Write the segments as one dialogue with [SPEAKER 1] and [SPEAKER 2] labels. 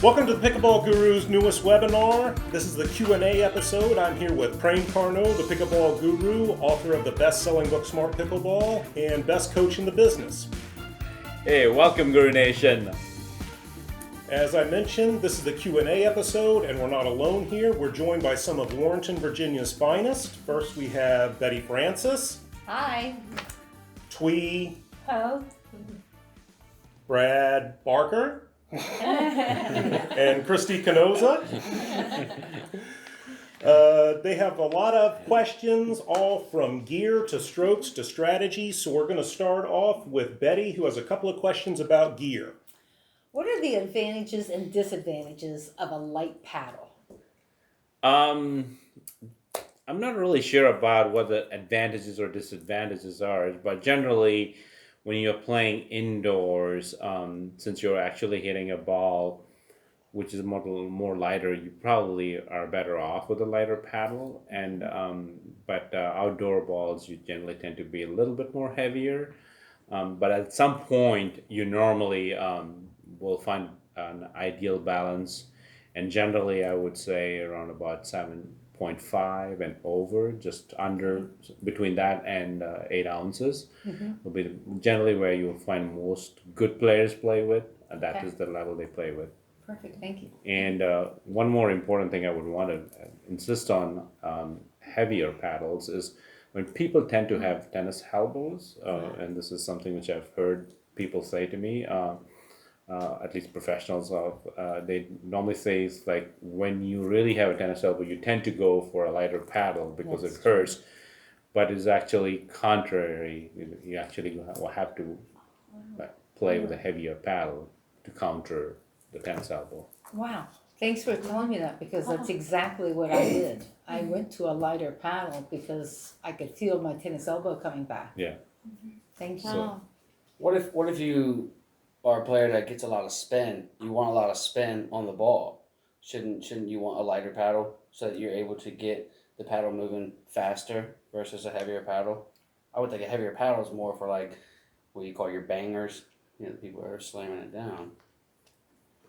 [SPEAKER 1] Welcome to the Pickleball Guru's newest webinar. This is the Q&A episode. I'm here with Prem Karno, the Pickleball Guru, author of the best-selling book Smart Pickleball and best coach in the business.
[SPEAKER 2] Hey, welcome Guru Nation.
[SPEAKER 1] As I mentioned, this is the Q&A episode, and we're not alone here. We're joined by some of Warrenton, Virginia's finest. First, we have Betty Francis.
[SPEAKER 3] Hi.
[SPEAKER 1] Thuy.
[SPEAKER 3] Hello.
[SPEAKER 1] Brad Barker. And Christie Canoza. They have a lot of questions, all from gear to strokes to strategy. So we're going to start off with Betty, who has a couple of questions about gear.
[SPEAKER 3] What are the advantages and disadvantages of a light paddle?
[SPEAKER 2] I'm not really sure about what the advantages or disadvantages are, but generally, when you're playing indoors, since you're actually hitting a ball, which is more lighter, you probably are better off with a lighter paddle. And but outdoor balls, you generally tend to be a little bit more heavier. But at some point, you normally will find an ideal balance. And generally, I would say around about 7.5 and over, just under, between that and 8 ounces will be generally where you'll find most good players play with, and that is the level they play with.
[SPEAKER 3] Perfect, thank you.
[SPEAKER 2] And one more important thing I would want to insist on heavier paddles is when people tend to have tennis elbows, and this is something which I've heard people say to me, at least professionals they normally say it's like when you really have a tennis elbow, you tend to go for a lighter paddle because it hurts, but it's actually contrary. You actually will have to play with a heavier paddle to counter the tennis elbow.
[SPEAKER 3] Wow, thanks for telling me that, because that's exactly what I did. I went to a lighter paddle because I could feel my tennis elbow coming back.
[SPEAKER 2] Yeah.
[SPEAKER 3] Thank you.
[SPEAKER 2] So,
[SPEAKER 4] What if you are a player that gets a lot of spin? You want a lot of spin on the ball. Shouldn't you want a lighter paddle so that you're able to get the paddle moving faster versus a heavier paddle? I would think a heavier paddle is more for like what you call your bangers. You know, the people are slamming it down.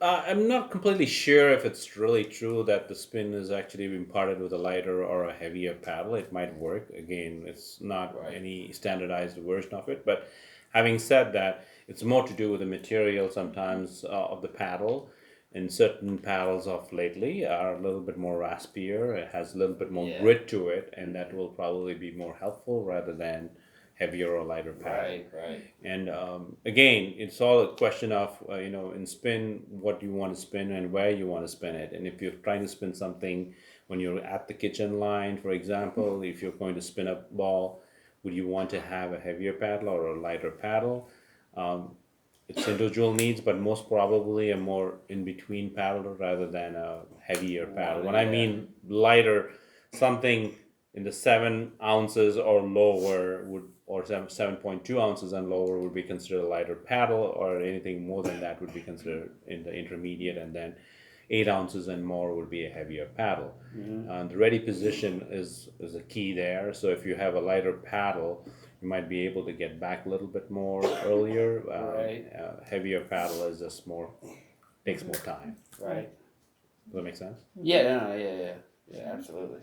[SPEAKER 2] I'm not completely sure if it's really true that the spin is actually imparted with a lighter or a heavier paddle. It might work. Again, it's not any standardized version of it. But having said that, it's more to do with the material sometimes of the paddle. And certain paddles of lately are a little bit more raspier. It has a little bit more grit to it, and that will probably be more helpful rather than heavier or lighter paddle.
[SPEAKER 4] Right.
[SPEAKER 2] And again, it's all a question of, in spin, what you want to spin and where you want to spin it. And if you're trying to spin something when you're at the kitchen line, for example, if you're going to spin a ball, would you want to have a heavier paddle or a lighter paddle? It's individual needs, but most probably a more in-between paddle rather than a heavier paddle. When I mean lighter, something in the 7 ounces or lower or 7.2 ounces and lower would be considered a lighter paddle, or anything more than that would be considered in the intermediate, and then 8 ounces and more would be a heavier paddle. The ready position is a key there. So if you have a lighter paddle, you might be able to get back a little bit more earlier. Heavier paddle is just takes more time.
[SPEAKER 4] Right.
[SPEAKER 2] Does that make sense?
[SPEAKER 4] Yeah, absolutely.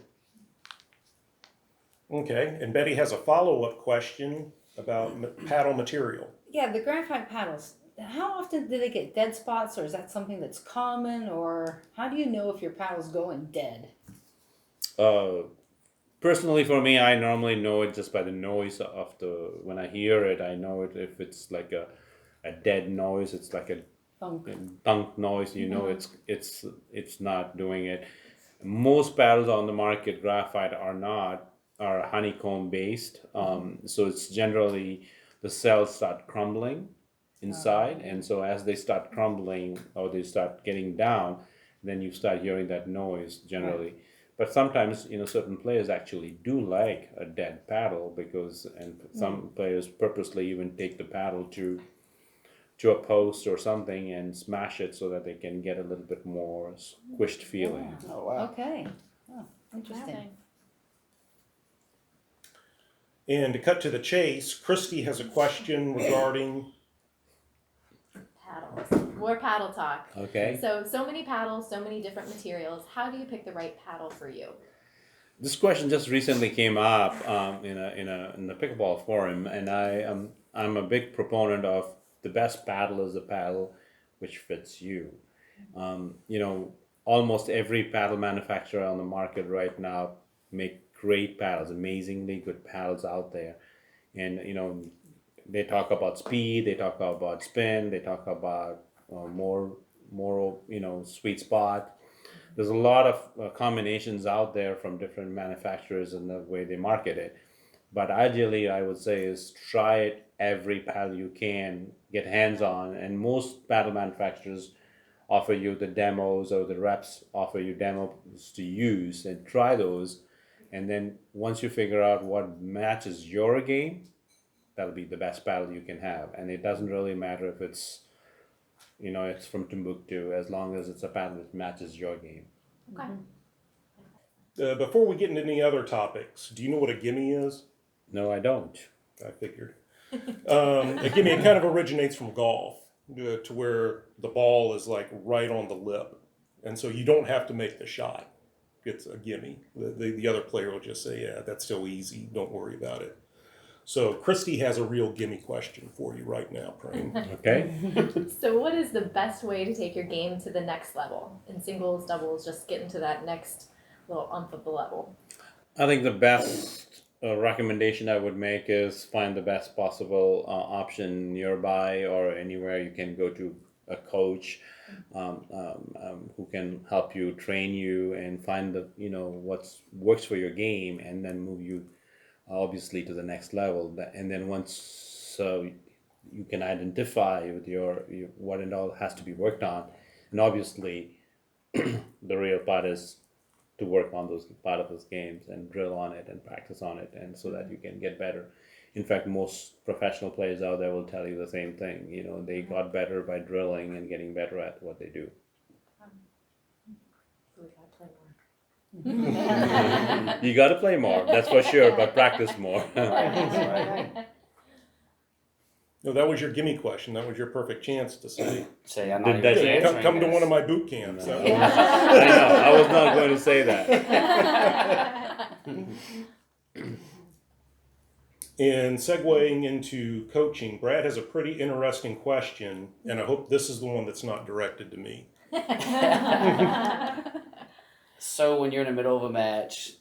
[SPEAKER 1] Okay, and Betty has a follow-up question about paddle material.
[SPEAKER 3] Yeah, the graphite paddles, how often do they get dead spots, or is that something that's common, or how do you know if your paddle's going dead?
[SPEAKER 2] Personally, for me, I normally know it just by the noise of when I hear it. I know it if it's like a dead noise. It's like a thunk noise. You know, it's not doing it. Most paddles on the market, graphite, are honeycomb based. So it's generally the cells start crumbling inside, and so as they start crumbling or they start getting down, then you start hearing that noise generally. But sometimes, certain players actually do like a dead paddle and some players purposely even take the paddle to a post or something and smash it so that they can get a little bit more squished feeling.
[SPEAKER 4] Oh wow.
[SPEAKER 3] Okay. Oh, interesting.
[SPEAKER 1] And to cut to the chase, Christie has a question regarding
[SPEAKER 5] paddles. More paddle talk.
[SPEAKER 2] Okay.
[SPEAKER 5] So many paddles, so many different materials. How do you pick the right paddle for you?
[SPEAKER 2] This question just recently came up in the pickleball forum, and I'm a big proponent of the best paddle is a paddle which fits you. Almost every paddle manufacturer on the market right now make great paddles, amazingly good paddles out there, and they talk about speed, they talk about spin, they talk about more sweet spot. There's a lot of combinations out there from different manufacturers and the way they market it. But ideally, I would say is try it every paddle you can, get hands on. And most paddle manufacturers offer you the demos or the reps offer you demos to use and try those. And then once you figure out what matches your game, that'll be the best paddle you can have. And it doesn't really matter if it's from Timbuktu, as long as it's a paddle that matches your game.
[SPEAKER 5] Okay.
[SPEAKER 1] Before we get into any other topics, do you know what a gimme is?
[SPEAKER 2] No, I don't.
[SPEAKER 1] I figured. A gimme, it kind of originates from golf, to where the ball is like right on the lip. And so you don't have to make the shot. It's a gimme. The other player will just say, yeah, that's still easy. Don't worry about it. So Christie has a real gimme question for you right now, Prane.
[SPEAKER 2] Okay.
[SPEAKER 5] So what is the best way to take your game to the next level? In singles, doubles, just get into that next little umph of the level.
[SPEAKER 2] I think the best recommendation I would make is find the best possible option nearby or anywhere you can go to a coach who can help you, train you, and find what works for your game, and then move you obviously to the next level. And then once you can identify with your what and all has to be worked on, and obviously the real part is to work on those part of those games and drill on it and practice on it, and so that you can get better. In fact, most professional players out there will tell you the same thing. They got better by drilling and getting better at what they do.
[SPEAKER 5] So we gotta play more.
[SPEAKER 2] You got to play more, that's for sure, but practice more.
[SPEAKER 4] Right.
[SPEAKER 1] No, that was your gimme question. That was your perfect chance to say,
[SPEAKER 4] Say, I'm
[SPEAKER 2] Did
[SPEAKER 4] not
[SPEAKER 2] that
[SPEAKER 4] even
[SPEAKER 2] change?
[SPEAKER 4] answering
[SPEAKER 1] come to
[SPEAKER 4] this.
[SPEAKER 1] one of my boot camps.
[SPEAKER 2] No. I know, I was not going to say that.
[SPEAKER 1] And segueing into coaching, Brad has a pretty interesting question, and I hope this is the one that's not directed to me.
[SPEAKER 4] So when you're in the middle of a match,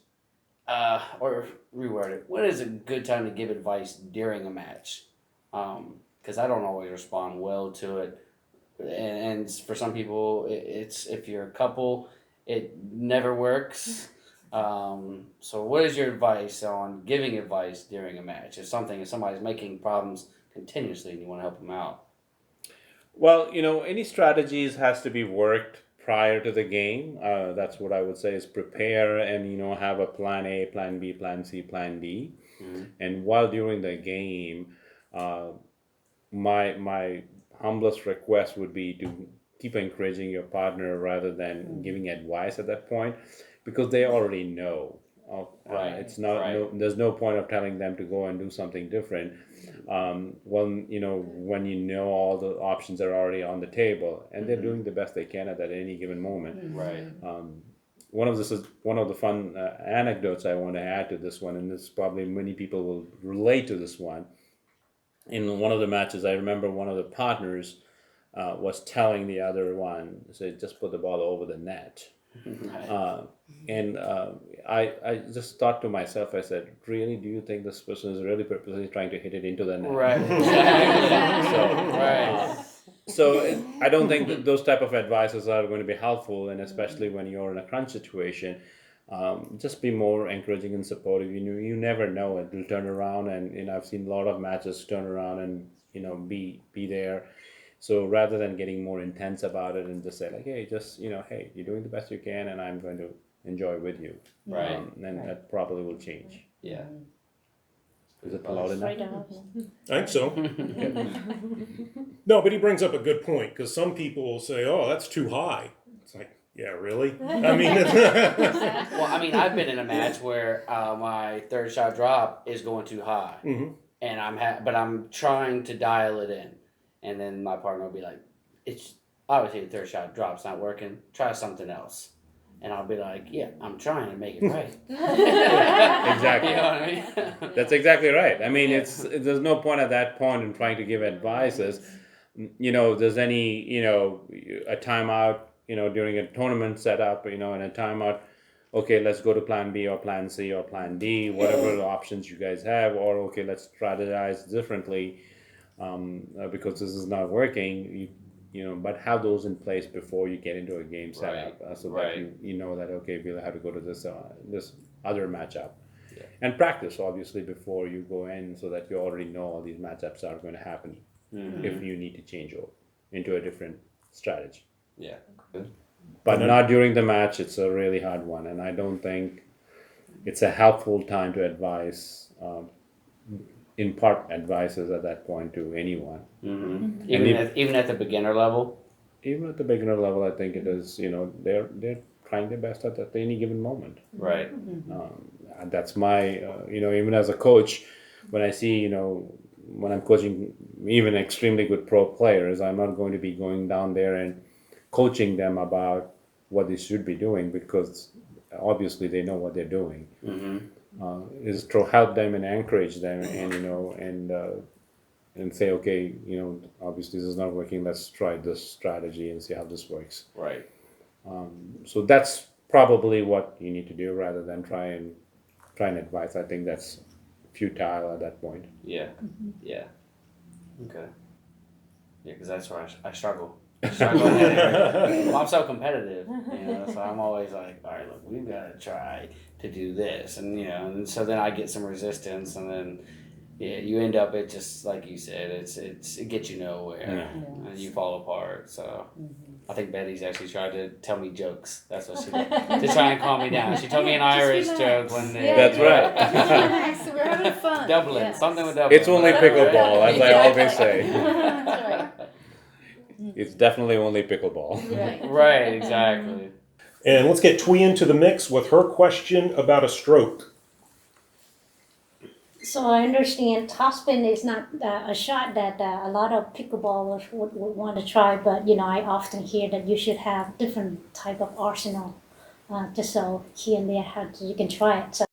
[SPEAKER 4] or reword it, when is a good time to give advice during a match? Because I don't always respond well to it, and for some people, it's if you're a couple, it never works. So what is your advice on giving advice during a match? If somebody's making problems continuously and you want to help them out.
[SPEAKER 2] Well, any strategies has to be worked prior to the game. That's what I would say is prepare and, have a plan A, plan B, plan C, plan D.
[SPEAKER 4] Mm-hmm.
[SPEAKER 2] And while during the game, my humblest request would be to keep encouraging your partner rather than giving advice at that point, because they already know.
[SPEAKER 4] Right.
[SPEAKER 2] It's not.
[SPEAKER 4] Right.
[SPEAKER 2] There's no point of telling them to go and do something different. When all the options are already on the table, and they're doing the best they can at any given moment.
[SPEAKER 4] Right.
[SPEAKER 2] One of the fun anecdotes I want to add to this one, and this probably many people will relate to this one. In one of the matches, I remember one of the partners was telling the other one, "Say, just put the ball over the net." I just thought to myself, I said, really, do you think this person is really purposely trying to hit it into the net?
[SPEAKER 4] Right.
[SPEAKER 2] So I don't think that those type of advices are going to be helpful, and especially when you're in a crunch situation, just be more encouraging and supportive. You never know, it will turn around, and I've seen a lot of matches turn around and be there. So rather than getting more intense about it and just say like, hey, just hey, you're doing the best you can, and I'm going to enjoy with you.
[SPEAKER 4] Right.
[SPEAKER 2] And that probably will change.
[SPEAKER 4] Yeah.
[SPEAKER 2] Is it loud enough?
[SPEAKER 1] I think so. No, but he brings up a good point, because some people will say, oh, that's too high. It's like, yeah, really? I mean,
[SPEAKER 4] Well, I've been in a match where my third shot drop is going too high, and but I'm trying to dial it in, and then my partner will be like, obviously the third shot drop's not working, try something else. And I'll be like, yeah, I'm trying to make it right.
[SPEAKER 2] Exactly.
[SPEAKER 4] You know what I mean?
[SPEAKER 2] That's exactly right. I mean, there's no point at that point in trying to give advices. There's any, a timeout, during a tournament setup, and a timeout. Okay, let's go to plan B or plan C or plan D, whatever options you guys have, or okay, let's strategize differently because this is not working. But have those in place before you get into a game setup, so that you know that okay, we'll have to go to this other matchup, and practice obviously before you go in, so that you already know all these matchups are going to happen if you need to change over into a different strategy.
[SPEAKER 4] Yeah.
[SPEAKER 2] But not during the match. It's a really hard one, and I don't think it's a helpful time to advise. Impart advices at that point to anyone.
[SPEAKER 4] Mm-hmm. Even at the beginner level.
[SPEAKER 2] Even at the beginner level, I think it is. They're trying their best at any given moment.
[SPEAKER 4] Right.
[SPEAKER 2] And that's my. Even as a coach, when I see when I'm coaching even extremely good pro players, I'm not going to be going down there and coaching them about what they should be doing, because obviously they know what they're doing. Is to help them and encourage them, and say, okay, obviously this is not working. Let's try this strategy and see how this works.
[SPEAKER 4] Right.
[SPEAKER 2] So that's probably what you need to do, rather than try and advise. I think that's futile at that point.
[SPEAKER 4] Yeah. Yeah. Okay. Yeah, because that's where I struggle. Well, I'm so competitive, so I'm always like, all right, look, we've got to try to do this, and so then I get some resistance, and then you end up, it just like you said, it gets you nowhere, and you fall apart. So I think Betty's actually tried to tell me jokes. That's what she did to try and calm me down. She told me an Irish joke one day.
[SPEAKER 2] That's right.
[SPEAKER 3] Relax, we're having fun.
[SPEAKER 4] Dublin,
[SPEAKER 3] Yes.
[SPEAKER 4] something with Dublin.
[SPEAKER 2] It's only pickleball, as I always say.
[SPEAKER 3] That's right.
[SPEAKER 2] It's definitely only pickleball.
[SPEAKER 4] Right, exactly.
[SPEAKER 1] And let's get Thuy into the mix with her question about a stroke.
[SPEAKER 6] So I understand topspin is not a shot that a lot of pickleballers would want to try, but I often hear that you should have different type of arsenal, just so here and there how you can try it. So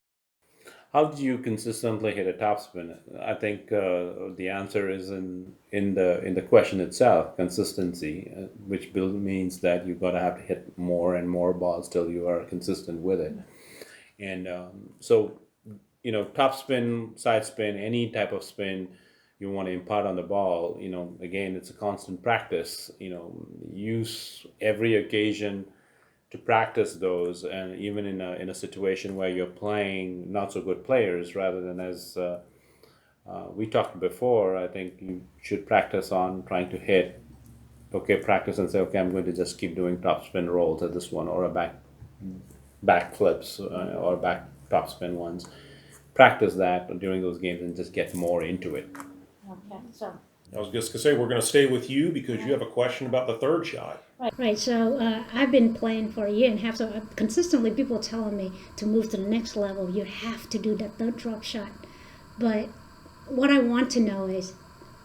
[SPEAKER 2] How do you consistently hit a topspin? I think the answer is in the question itself, consistency, which means that you've got to have to hit more and more balls till you are consistent with it. And so, topspin, side spin, any type of spin you want to impart on the ball, again, it's a constant practice. Use every occasion to practice those, and even in a situation where you're playing not so good players, rather than as we talked before, I think you should practice on trying to hit. Okay, practice and say, okay, I'm going to just keep doing topspin rolls at this one, or a back flips, or back topspin ones. Practice that during those games and just get more into it.
[SPEAKER 6] okay, so.
[SPEAKER 1] I was just going to say, we're going to stay with you because you have a question about the third shot.
[SPEAKER 7] Right, so I've been playing for a year and a half, so consistently people telling me to move to the next level, you have to do that third drop shot. But what I want to know is,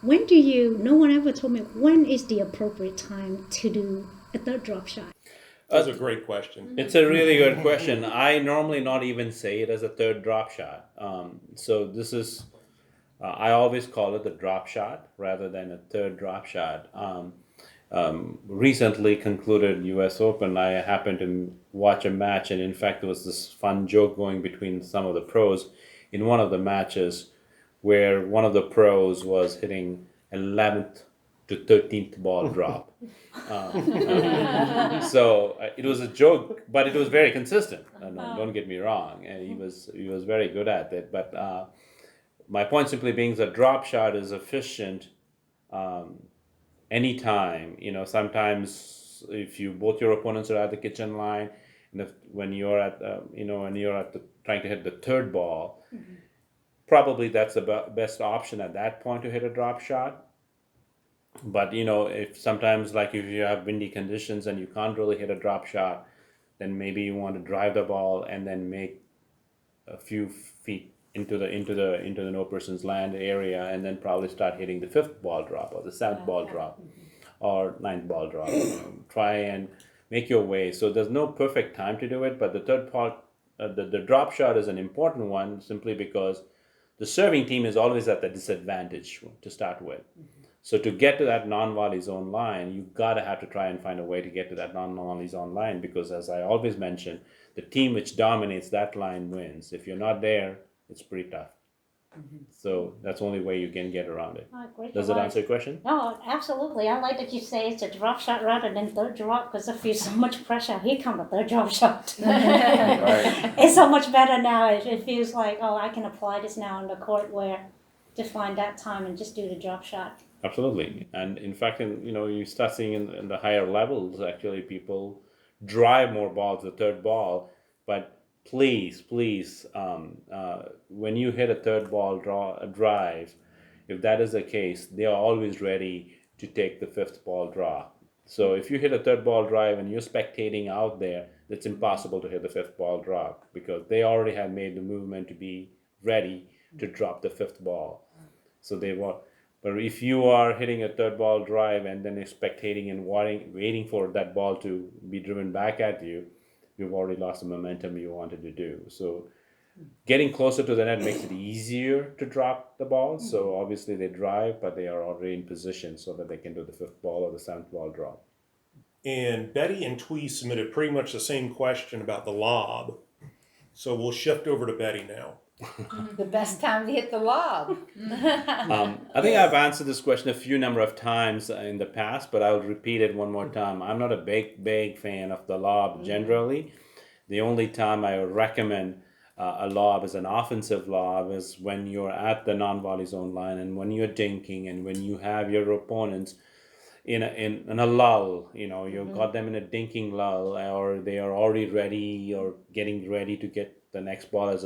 [SPEAKER 7] no one ever told me, when is the appropriate time to do a third drop shot?
[SPEAKER 1] That's a great question.
[SPEAKER 2] It's a really good question. I normally not even say it as a third drop shot. So this is, I always call it the drop shot rather than a third drop shot. Recently concluded U.S. Open, I happened to watch a match, and in fact there was this fun joke going between some of the pros in one of the matches, where one of the pros was hitting 11th to 13th ball drop. So it was a joke, but it was very consistent. Don't get me wrong, and he was very good at it. But my point simply being, the drop shot is efficient. Anytime, sometimes if both your opponents are at the kitchen line, and when you're at trying to hit the third ball, probably that's the best option at that point to hit a drop shot. But if sometimes, like if you have windy conditions and you can't really hit a drop shot, then maybe you want to drive the ball and then make a few feet into the no person's land area, and then probably start hitting the fifth ball drop or the seventh ball drop. or ninth ball drop. Try and make your way. So there's no perfect time to do it, but the third part, the drop shot is an important one simply because the serving team is always at the disadvantage to start with. So to get to that non-volley zone line, you gotta have to try and find a way to get to that non-volley zone line, because as I always mention, the team which dominates that line wins. If you're not there, it's pretty tough. So that's the only way you can get around it.
[SPEAKER 6] Great
[SPEAKER 2] Does that
[SPEAKER 6] advice.
[SPEAKER 2] answer your question?
[SPEAKER 6] No, absolutely. I like that you say it's a drop shot rather than third drop because I feel so much pressure. Here comes the third drop shot.
[SPEAKER 4] Right.
[SPEAKER 6] It's so much better now. It feels like, oh, I can apply this now on the court where to find that time and just do the drop shot.
[SPEAKER 2] Absolutely. And in fact, you start seeing in the higher levels, actually, people drive more balls, the third ball. But please, when you hit a third ball drive, if that is the case, they are always ready to take the fifth ball draw. So if you hit a third ball drive and you're spectating out there, it's impossible to hit the fifth ball drop because they already have made the movement to be ready to drop the fifth ball. So they were. But if you are hitting a third ball drive and then spectating and waiting for that ball to be driven back at you, you've already lost the momentum you wanted to do. So getting closer to the net makes it easier to drop the ball. So obviously they drive, but they are already in position so that they can do the fifth ball or the seventh ball drop.
[SPEAKER 1] And Betty and Thuy submitted pretty much the same question about the lob. So we'll shift over to Betty now.
[SPEAKER 3] The best time to hit the lob.
[SPEAKER 2] I think I've answered this question a few number of times in the past, but I'll repeat it one more time. I'm not a big fan of the lob generally. The only time I would recommend a lob as an offensive lob is when you're at the non-volley zone line and when you're dinking and when you have your opponents in a lull. You've got them in a dinking lull, or they are already ready or getting ready to get the next ball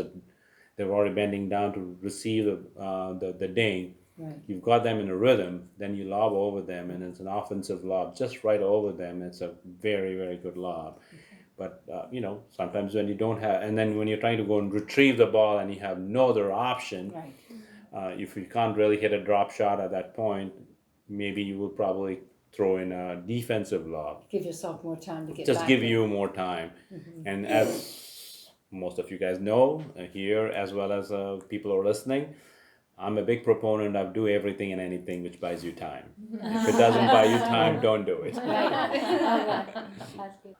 [SPEAKER 2] they're already bending down to receive the ding.
[SPEAKER 3] Right.
[SPEAKER 2] You've got them in a rhythm, then you lob over them, and it's an offensive lob, just right over them. It's a very, very good lob. But, sometimes when you don't have, and then when you're trying to go and retrieve the ball and you have no other option,
[SPEAKER 3] Right.
[SPEAKER 2] if you can't really hit a drop shot at that point, maybe you will probably throw in a defensive lob.
[SPEAKER 3] Give yourself more time to get
[SPEAKER 2] Just
[SPEAKER 3] back
[SPEAKER 2] give
[SPEAKER 3] in.
[SPEAKER 2] you more time. And as most of you guys know here, as well as people who are listening, I'm a big proponent of do everything and anything which buys you time. If it doesn't buy you time, don't do it.
[SPEAKER 6] That's good.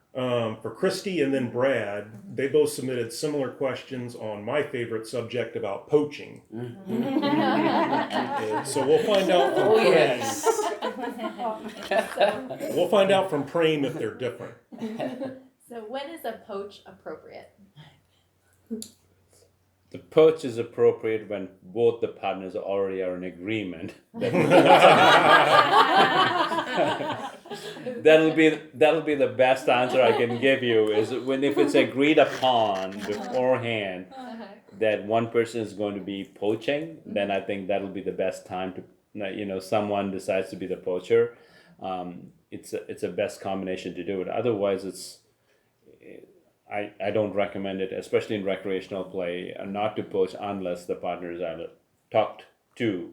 [SPEAKER 1] For Christie and then Brad, they both submitted similar questions on my favorite subject about poaching. So we'll find out from Prem. We'll find out from Prem if they're different.
[SPEAKER 5] So when is a poach appropriate?
[SPEAKER 2] The poach is appropriate when both the partners already are in agreement. That'll be the best answer I can give you is if it's agreed upon beforehand that one person is going to be poaching, then I think that'll be the best time to someone decides to be the poacher. It's a best combination to do it. Otherwise, I don't recommend it, especially in recreational play, not to poach unless the partners are talked to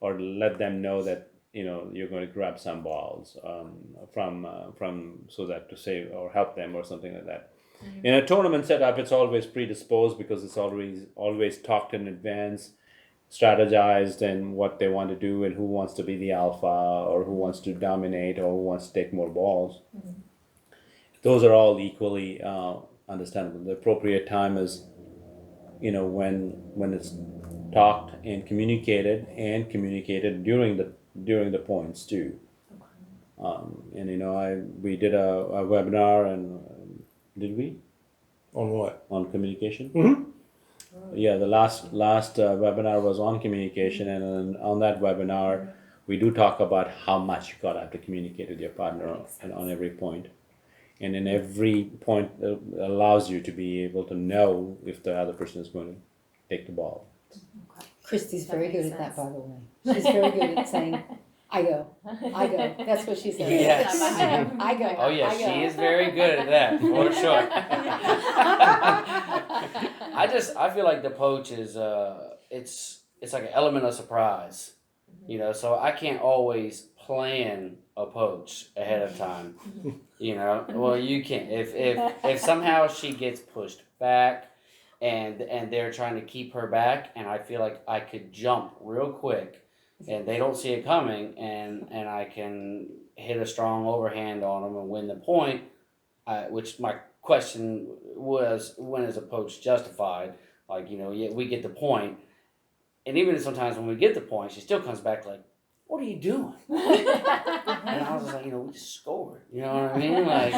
[SPEAKER 2] or let them know that you're going to grab some balls from so that to save or help them or something like that. In a tournament setup, it's always predisposed because it's always talked in advance, strategized, and what they want to do and who wants to be the alpha or who wants to dominate or who wants to take more balls. Those are all equally understandable. The appropriate time is, when it's talked and communicated during the points too. We did a webinar and did we
[SPEAKER 1] On what?
[SPEAKER 2] on communication?
[SPEAKER 1] Mm-hmm.
[SPEAKER 2] Yeah, the last webinar was on communication, and on that webinar, we do talk about how much you gotta have to communicate with your partner and on every point. And in every point allows you to be able to know if the other person is going to take the ball.
[SPEAKER 3] Christie's
[SPEAKER 5] That
[SPEAKER 3] very
[SPEAKER 5] makes
[SPEAKER 3] good at that,
[SPEAKER 5] sense.
[SPEAKER 3] by the way. She's very good at saying, I go. That's what she says.
[SPEAKER 4] Yes.
[SPEAKER 3] I go.
[SPEAKER 4] Oh yeah,
[SPEAKER 3] I go.
[SPEAKER 4] she is very good at that, for sure. I feel like the poach is it's like an element of surprise. So I can't always plan a poach ahead of time. Well, you can't. If somehow she gets pushed back, and they're trying to keep her back, and I feel like I could jump real quick, and they don't see it coming, and I can hit a strong overhand on them and win the point. Which my question was, when is a poach justified? Like, yeah, we get the point, and even sometimes when we get the point, she still comes back like, "What are you doing?" And I was just like, we just scored. You know what I mean? Like,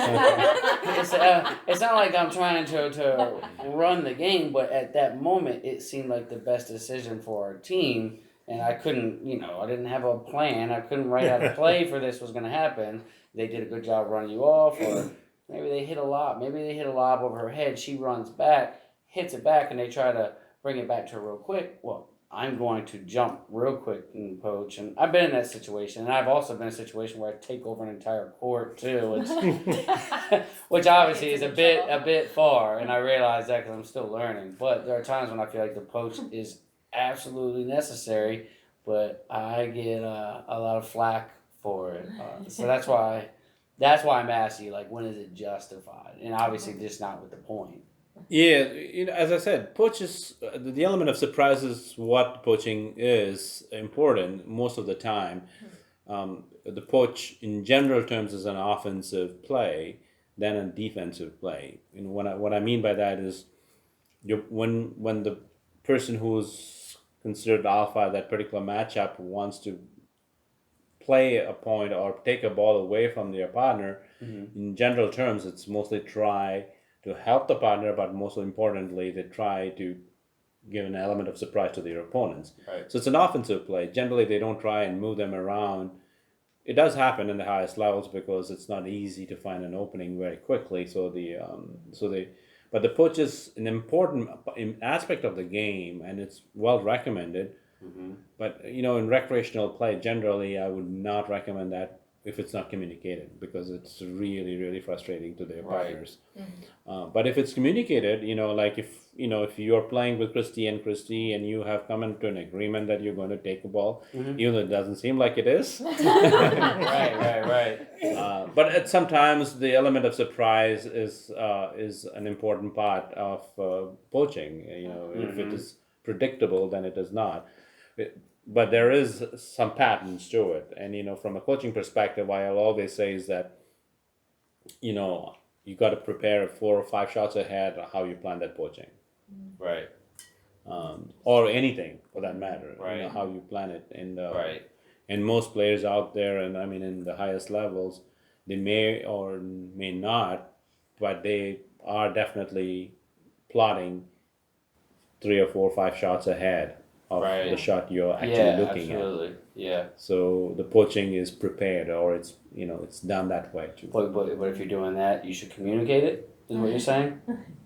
[SPEAKER 4] it's not like I'm trying to run the game, but at that moment, it seemed like the best decision for our team. And I couldn't, I didn't have a plan. I couldn't write out a play for this was going to happen. They did a good job running you off, or maybe they hit a lob. Maybe they hit a lob over her head. She runs back, hits it back, and they try to bring it back to her real quick. Well, I'm going to jump real quick and poach. And I've been in that situation. And I've also been in a situation where I take over an entire court, too, which obviously is a bit far. And I realize that because I'm still learning. But there are times when I feel like the poach is absolutely necessary, but I get a lot of flack for it. So that's why I'm asking you, like, when is it justified? And obviously just not with the point.
[SPEAKER 2] Yeah, as I said, poaches, the element of surprise is what poaching is important most of the time. The poach, in general terms, is an offensive play than a defensive play. And what I mean by that is, when the person who's considered alpha at that particular matchup wants to play a point or take a ball away from their partner, in general terms, it's mostly try to help the partner, but most importantly, they try to give an element of surprise to their opponents.
[SPEAKER 4] Right.
[SPEAKER 2] So it's an offensive play. Generally, they don't try and move them around. It does happen in the highest levels because it's not easy to find an opening very quickly. But the poach is an important aspect of the game, and it's well recommended. But in recreational play, generally, I would not recommend that if it's not communicated, because it's really, really frustrating to their partners. But if it's communicated, like if you're playing with Christie and you have come into an agreement that you're going to take a ball, even though it doesn't seem like it is.
[SPEAKER 4] Right.
[SPEAKER 2] But sometimes the element of surprise is an important part of poaching. If it is predictable, then it is not. But there is some patterns to it, and from a coaching perspective, what I'll always say is that you got to prepare 4 or 5 shots ahead of how you plan that poaching,
[SPEAKER 4] Right.
[SPEAKER 2] Or anything for that matter.
[SPEAKER 4] Right.
[SPEAKER 2] How you plan it, and
[SPEAKER 4] Right.
[SPEAKER 2] and most players out there, and I mean in the highest levels, they may or may not, but they are definitely plotting 3 or 4 or 5 shots ahead of the shot you're actually looking
[SPEAKER 4] absolutely.
[SPEAKER 2] at.
[SPEAKER 4] Yeah.
[SPEAKER 2] So the poaching is prepared, or it's it's done that way too.
[SPEAKER 4] But if you're doing that, you should communicate it. Is what you're saying?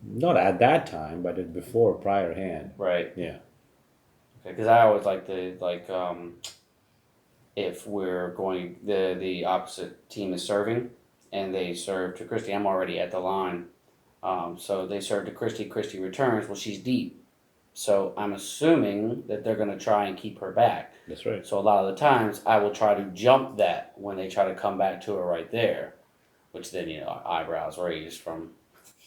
[SPEAKER 2] Not at that time, but before prior hand.
[SPEAKER 4] Right.
[SPEAKER 2] Yeah.
[SPEAKER 4] Okay. Because I always like if we're going, the opposite team is serving, and they serve to Christie, I'm already at the line. So they serve to Christie. Christie returns. Well, she's deep. So I'm assuming that they're going to try and keep her back.
[SPEAKER 2] That's right.
[SPEAKER 4] So a lot of the times I will try to jump that when they try to come back to her right there, which then, eyebrows raised from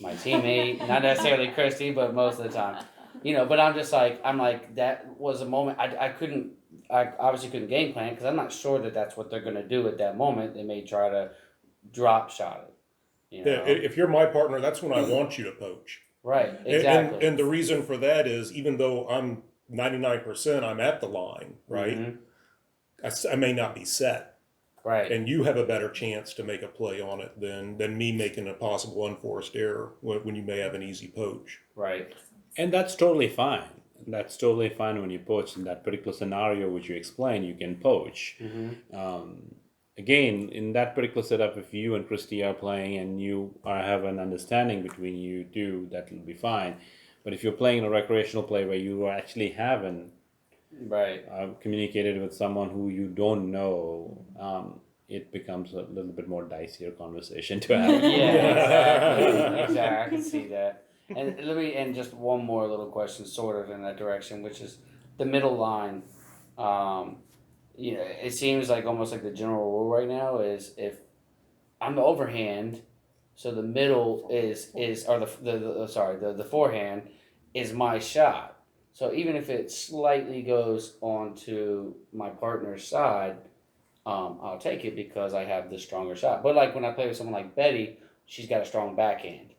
[SPEAKER 4] my teammate, not necessarily Christie, but most of the time, but I'm like, that was a moment I obviously couldn't game plan because I'm not sure that that's what they're going to do at that moment. They may try to drop shot it.
[SPEAKER 1] Yeah, if you're my partner, that's when I want you to poach.
[SPEAKER 4] Right, exactly.
[SPEAKER 1] And the reason for that is, even though I'm 99%, I'm at the line, right? I may not be set.
[SPEAKER 4] Right.
[SPEAKER 1] And you have a better chance to make a play on it than me making a possible unforced error when you may have an easy poach.
[SPEAKER 4] Right.
[SPEAKER 2] And that's totally fine. That's totally fine when you poach in that particular scenario which you explained. You can poach. Again, in that particular setup, if you and Christie are playing and you have an understanding between you two, that will be fine. But if you're playing a recreational play where you actually haven't communicated with someone who you don't know, it becomes a little bit more dicier conversation to have.
[SPEAKER 4] Yeah, exactly. I can see that. And just one more little question, sort of in that direction, which is the middle line. it seems like almost like the general rule right now is if I'm the overhand, so the middle is or the forehand is my shot. So even if it slightly goes onto my partner's side, I'll take it because I have the stronger shot. But like when I play with someone like Betty, she's got a strong backhand.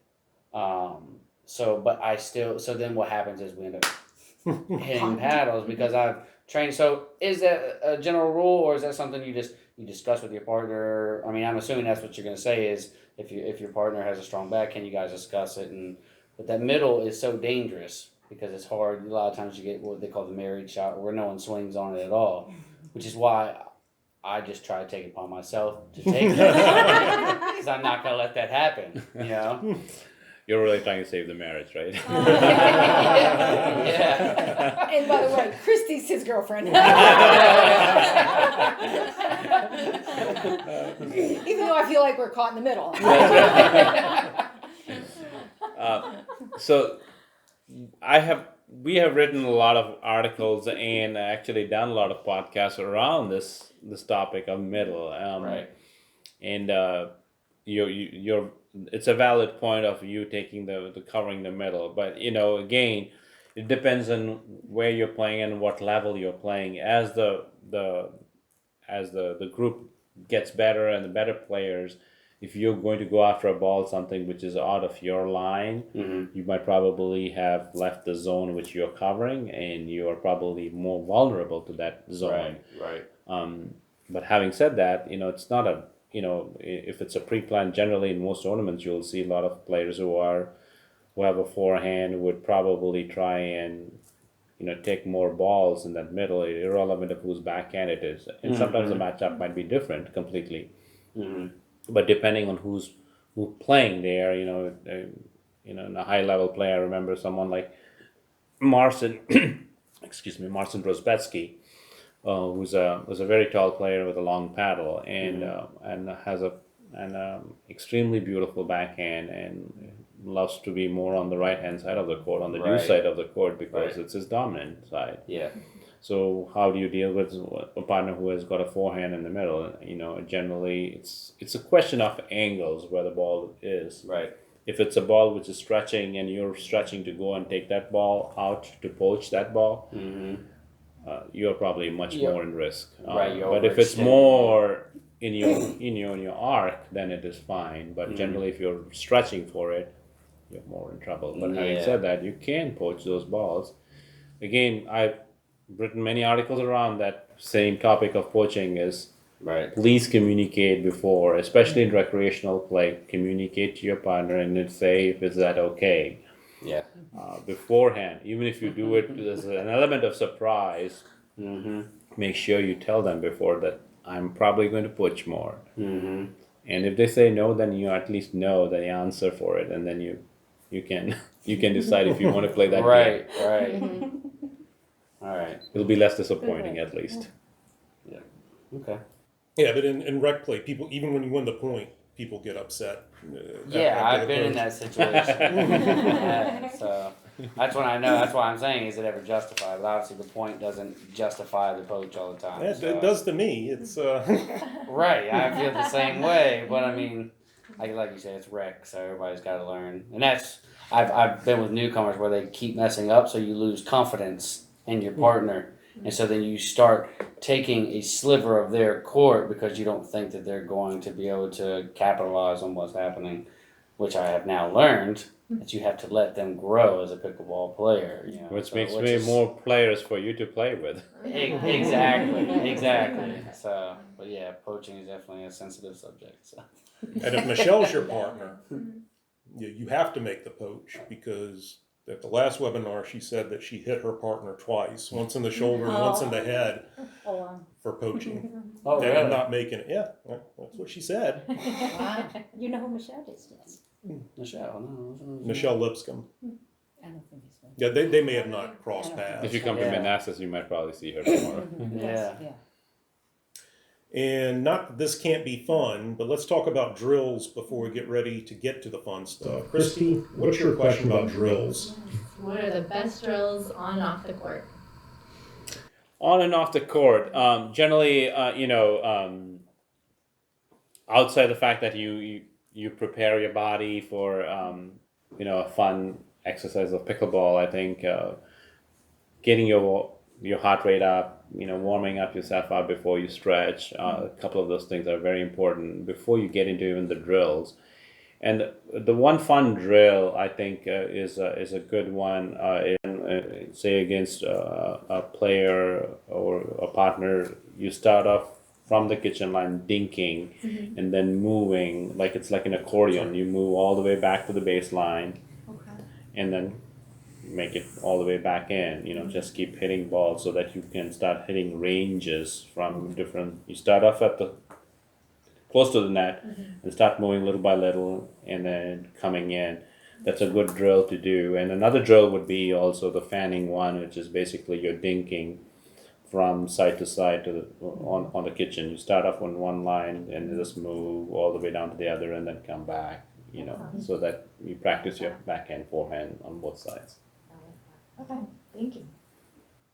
[SPEAKER 4] So then what happens is we end up hitting paddles because I've trained. So is that a general rule, or is that something you discuss with your partner? I mean, I'm assuming that's what you're going to say is if your partner has a strong backhand, you guys discuss it. But that middle is so dangerous because it's hard. A lot of times you get what they call the married shot, where no one swings on it at all, which is why I just try to take it upon myself to take it because I'm not going to let that happen.
[SPEAKER 2] You're really trying to save the marriage, right?
[SPEAKER 4] Yeah.
[SPEAKER 3] And by the way, Christie's his girlfriend. Even though I feel like we're caught in the middle.
[SPEAKER 2] So we have written a lot of articles and actually done a lot of podcasts around this topic of middle.
[SPEAKER 4] Right.
[SPEAKER 2] And you're it's a valid point of you taking the covering the middle, but again, it depends on where you're playing and what level you're playing. As the group gets better and the better players, if you're going to go after a ball, something which is out of your line, you might probably have left the zone which you're covering, and you are probably more vulnerable to that zone.
[SPEAKER 4] Right.
[SPEAKER 2] But having said that, it's not a if it's a pre-planned, generally in most tournaments, you'll see a lot of players who have a forehand would probably try and take more balls in that middle, irrelevant of whose backhand it is. And sometimes the matchup might be different completely. But depending on who's playing there, in a high level play, I remember someone like Marcin Rosbetsky, was a very tall player with a long paddle and has an extremely beautiful backhand and loves to be more on the right hand side of the court, on the due side of the court, because it's his dominant side.
[SPEAKER 4] Yeah.
[SPEAKER 2] So how do you deal with a partner who has got a forehand in the middle? Generally it's a question of angles where the ball is.
[SPEAKER 4] Right.
[SPEAKER 2] If it's a ball which is stretching and you're stretching to go and take that ball out to poach that ball, you're probably much more in risk. But if it's more in your arc, then it is fine. But generally, if you're stretching for it, you're more in trouble. But having said that, you can poach those balls. Again, I've written many articles around that same topic of poaching is please communicate before, especially in recreational play, communicate to your partner and say if is that okay.
[SPEAKER 4] Yeah.
[SPEAKER 2] Beforehand, even if you do it as an element of surprise, make sure you tell them before that I'm probably going to poach more. And if they say no, then you at least know the answer for it, and then you can decide if you want to play that game.
[SPEAKER 4] Right. All right.
[SPEAKER 2] It'll be less disappointing at least.
[SPEAKER 4] Yeah. Okay.
[SPEAKER 1] Yeah, but in rec play, people, even when you win the point, people get upset.
[SPEAKER 4] I've been in that situation. So that's when I know. That's why I'm saying, is it ever justified? But obviously, the point doesn't justify the poach all the time.
[SPEAKER 1] Yeah, it does to me. It's
[SPEAKER 4] right. I feel the same way, but I mean, like you said, it's rec, so everybody's got to learn. And that's I've been with newcomers where they keep messing up, so you lose confidence in your partner. And so then you start taking a sliver of their court because you don't think that they're going to be able to capitalize on what's happening, which I have now learned that you have to let them grow as a pickleball player.
[SPEAKER 2] Which makes more players for you to play with.
[SPEAKER 4] Exactly. So, but yeah, poaching is definitely a sensitive subject. So.
[SPEAKER 1] And if Michelle's your partner, you have to make the poach, because at the last webinar, she said that she hit her partner twice, once in the shoulder and once in the head for poaching.
[SPEAKER 4] Oh, really?
[SPEAKER 1] And not making it. Yeah, that's what she said.
[SPEAKER 3] Wow.
[SPEAKER 6] You know who Michelle is? Yes.
[SPEAKER 1] Michelle Lipscomb.
[SPEAKER 3] I don't think it's
[SPEAKER 1] Yeah, they may have not crossed paths.
[SPEAKER 2] If you come to Manassas, you might probably see her tomorrow.
[SPEAKER 4] Yeah.
[SPEAKER 1] And not that this can't be fun, but let's talk about drills before we get ready to get to the fun stuff. Christie, what's your question about drills?
[SPEAKER 5] What are the best drills on and off the court?
[SPEAKER 2] On and off the court, generally, outside the fact that you prepare your body for a fun exercise of pickleball, I think getting your heart rate up, warming up yourself up before you stretch, a couple of those things are very important before you get into even the drills. And the one fun drill I think is a good one. Say against a player or a partner, you start off from the kitchen line dinking, and then moving like it's like an accordion. You move all the way back to the baseline,
[SPEAKER 3] Okay.
[SPEAKER 2] and then make it all the way back in. Just keep hitting balls so that you can start hitting ranges from different. You start off at the close to the net and start moving little by little and then coming in. That's a good drill to do. And another drill would be also the fanning one, which is basically you're dinking from side to side to on the kitchen. You start off on one line and just move all the way down to the other and then come back, so that you practice your backhand, forehand on both sides.
[SPEAKER 5] Okay, thank you.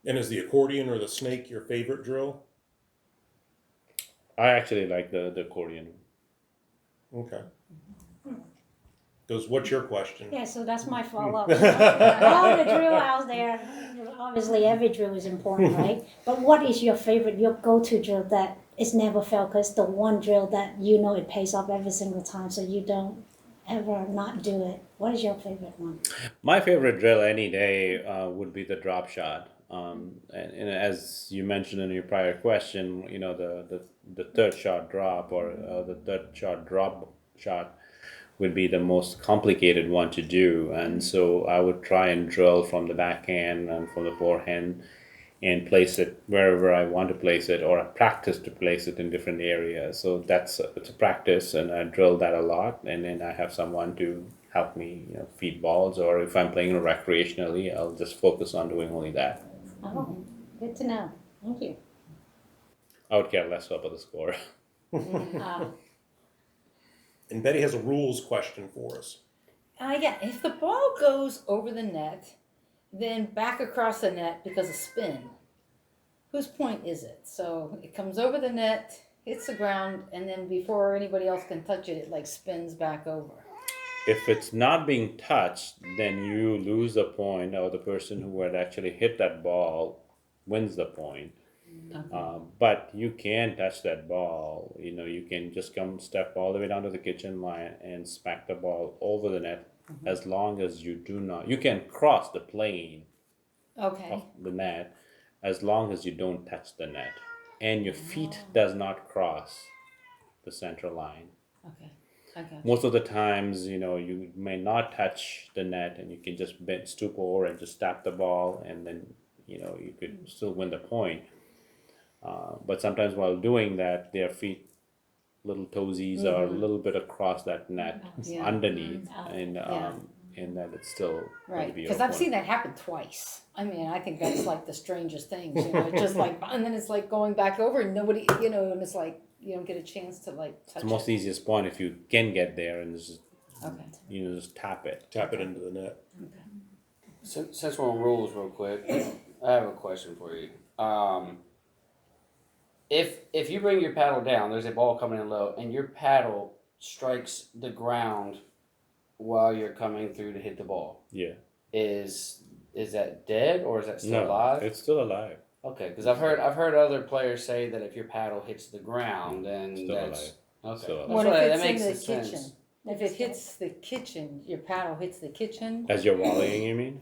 [SPEAKER 1] And is the accordion or the snake your favorite drill?
[SPEAKER 2] I actually like the accordion.
[SPEAKER 1] Okay. Because what's your question?
[SPEAKER 6] Yeah, so that's my follow-up. All the drill out there, obviously every drill is important, right? But what is your favorite, your go-to drill that is never failed? Because the one drill that it pays off every single time, so you don't ever not do it. What is your favorite one?
[SPEAKER 2] My favorite drill any day would be the drop shot. And as you mentioned in your prior question, the third shot drop or the third shot drop shot would be the most complicated one to do. And so I would try and drill from the backhand and from the forehand and place it wherever I want to place it, or I practice to place it in different areas. So it's a practice, and I drill that a lot. And then I have someone to help me, feed balls, or if I'm playing recreationally, I'll just focus on doing only that.
[SPEAKER 6] Oh, good to know. Thank you.
[SPEAKER 2] I would care less about the score.
[SPEAKER 1] And Betty has a rules question for us.
[SPEAKER 3] Yeah, if the ball goes over the net, then back across the net because of spin, whose point is it? So it comes over the net, hits the ground, and then before anybody else can touch it, it spins back over.
[SPEAKER 2] If it's not being touched, then you lose the point, or the person who had actually hit that ball wins the point.
[SPEAKER 3] Okay.
[SPEAKER 2] But you can touch that ball. You can just step all the way down to the kitchen line and smack the ball over the net, as long as you do not. You can cross the plane
[SPEAKER 3] Okay.
[SPEAKER 2] of the net, as long as you don't touch the net, and your feet does not cross the center line.
[SPEAKER 3] Okay. Okay.
[SPEAKER 2] Most of the times, you may not touch the net, and you can just stoop over and just tap the ball, and then you could still win the point. But sometimes while doing that, their feet, little toesies, are a little bit across that net underneath, and that it's still going to be
[SPEAKER 3] Because I've seen that happen twice. I mean, I think that's the strangest things. It's just and then it's going back over, and nobody, and it's you don't get a chance to touch
[SPEAKER 2] It's the most easiest point if you can get there and just
[SPEAKER 3] Okay.
[SPEAKER 2] just tap it.
[SPEAKER 1] Tap it into the net.
[SPEAKER 4] Since we're on rules, real quick, I have a question for you. If you bring your paddle down, there's a ball coming in low, and your paddle strikes the ground while you're coming through to hit the ball.
[SPEAKER 2] Yeah.
[SPEAKER 4] Is that dead, or is that still
[SPEAKER 2] No,
[SPEAKER 4] alive?
[SPEAKER 2] it's still alive.
[SPEAKER 4] Okay, because I've heard other players say that if your paddle hits the ground, then
[SPEAKER 2] Still
[SPEAKER 4] that's
[SPEAKER 2] alive.
[SPEAKER 4] okay.
[SPEAKER 2] Still alive.
[SPEAKER 3] What
[SPEAKER 4] That
[SPEAKER 3] if it's
[SPEAKER 4] makes
[SPEAKER 3] in the
[SPEAKER 4] sense.
[SPEAKER 3] kitchen? If it hits the kitchen, your paddle hits the kitchen.
[SPEAKER 2] As you're volleying, you mean?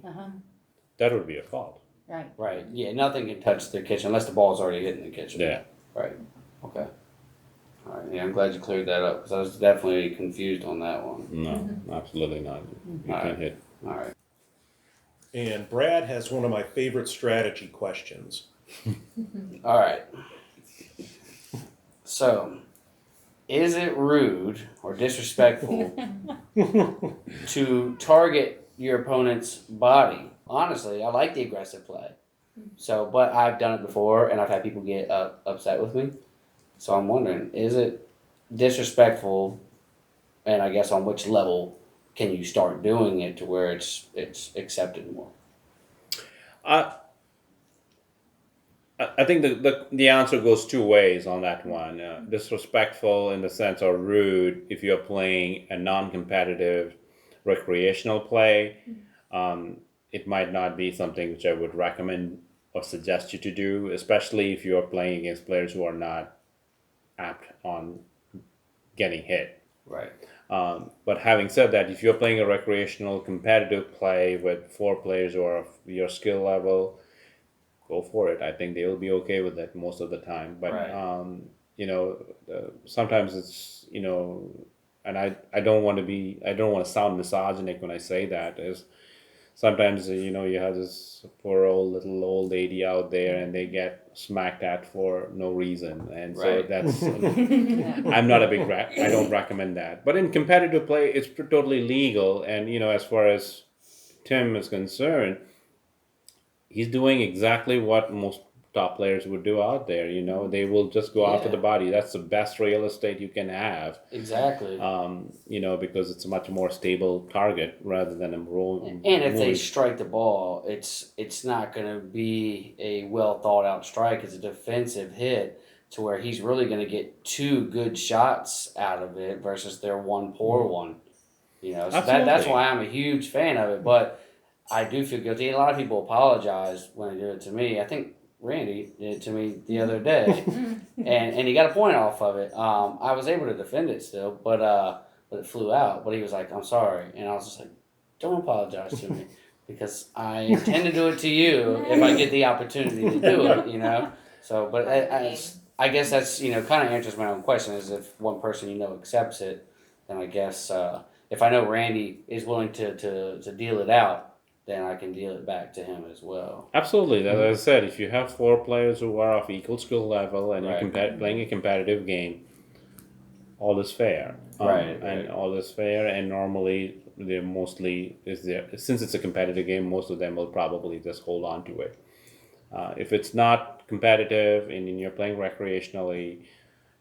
[SPEAKER 2] That would be a fault.
[SPEAKER 3] Right.
[SPEAKER 4] Right. Yeah. Nothing can touch the kitchen unless the ball's already hitting the kitchen.
[SPEAKER 2] Yeah.
[SPEAKER 4] Right. Okay. All right. Yeah, I'm glad you cleared that up because I was definitely confused on that one.
[SPEAKER 2] No, absolutely not. You
[SPEAKER 4] All
[SPEAKER 2] can't
[SPEAKER 4] right.
[SPEAKER 2] hit.
[SPEAKER 4] All right.
[SPEAKER 1] And Brad has one of my favorite strategy questions.
[SPEAKER 4] All right. So, is it rude or disrespectful to target your opponent's body? Honestly, I like the aggressive play. So, but I've done it before, and I've had people get upset with me. So I'm wondering, is it disrespectful? And I guess on which level can you start doing it to where it's accepted more?
[SPEAKER 2] I think the answer goes two ways on that one. Disrespectful in the sense or rude if you're playing a non-competitive recreational play. It might not be something which I would recommend or suggest you to do, especially if you're playing against players who are not apt on getting hit.
[SPEAKER 4] Right.
[SPEAKER 2] But having said that, if you're playing a recreational competitive play with 4 players who are of your skill level, go for it. I think they will be okay with it most of the time. But
[SPEAKER 4] Right.
[SPEAKER 2] sometimes it's and I don't want to sound misogynic when I say that. Is sometimes you have this poor little old lady out there and they get smacked at for no reason, and so
[SPEAKER 4] Right.
[SPEAKER 2] that's I'm not a big I don't recommend that. But in competitive play, it's totally legal, and as far as Tim is concerned, he's doing exactly what most top players would do out there. They will just go after
[SPEAKER 4] Yeah.
[SPEAKER 2] the body. That's the best real estate you can have.
[SPEAKER 4] Exactly.
[SPEAKER 2] Because it's a much more stable target rather than a roll.
[SPEAKER 4] And if they strike the ball, it's not going to be a well thought out strike. It's a defensive hit to where he's really going to get 2 good shots out of it versus their one poor one. So that's
[SPEAKER 2] Absolutely.
[SPEAKER 4] why I'm a huge fan of it. But I do feel guilty. A lot of people apologize when they do it to me. I think Randy did it to me the other day, and he got a point off of it. I was able to defend it still, but it flew out. But he was like, "I'm sorry," and I was just like, "Don't apologize to me, because I intend to do it to you if I get the opportunity to do it." So, but I guess that's kind of answers my own question. Is if one person accepts it, then I guess if I know Randy is willing to deal it out, then I can deal it back to him as well.
[SPEAKER 2] Absolutely. As I said, if you have 4 players who are of equal skill level and
[SPEAKER 4] Right.
[SPEAKER 2] you're playing a competitive game, all is fair. And all is fair, and normally they're mostly since it's a competitive game, most of them will probably just hold on to it. If it's not competitive and you're playing recreationally,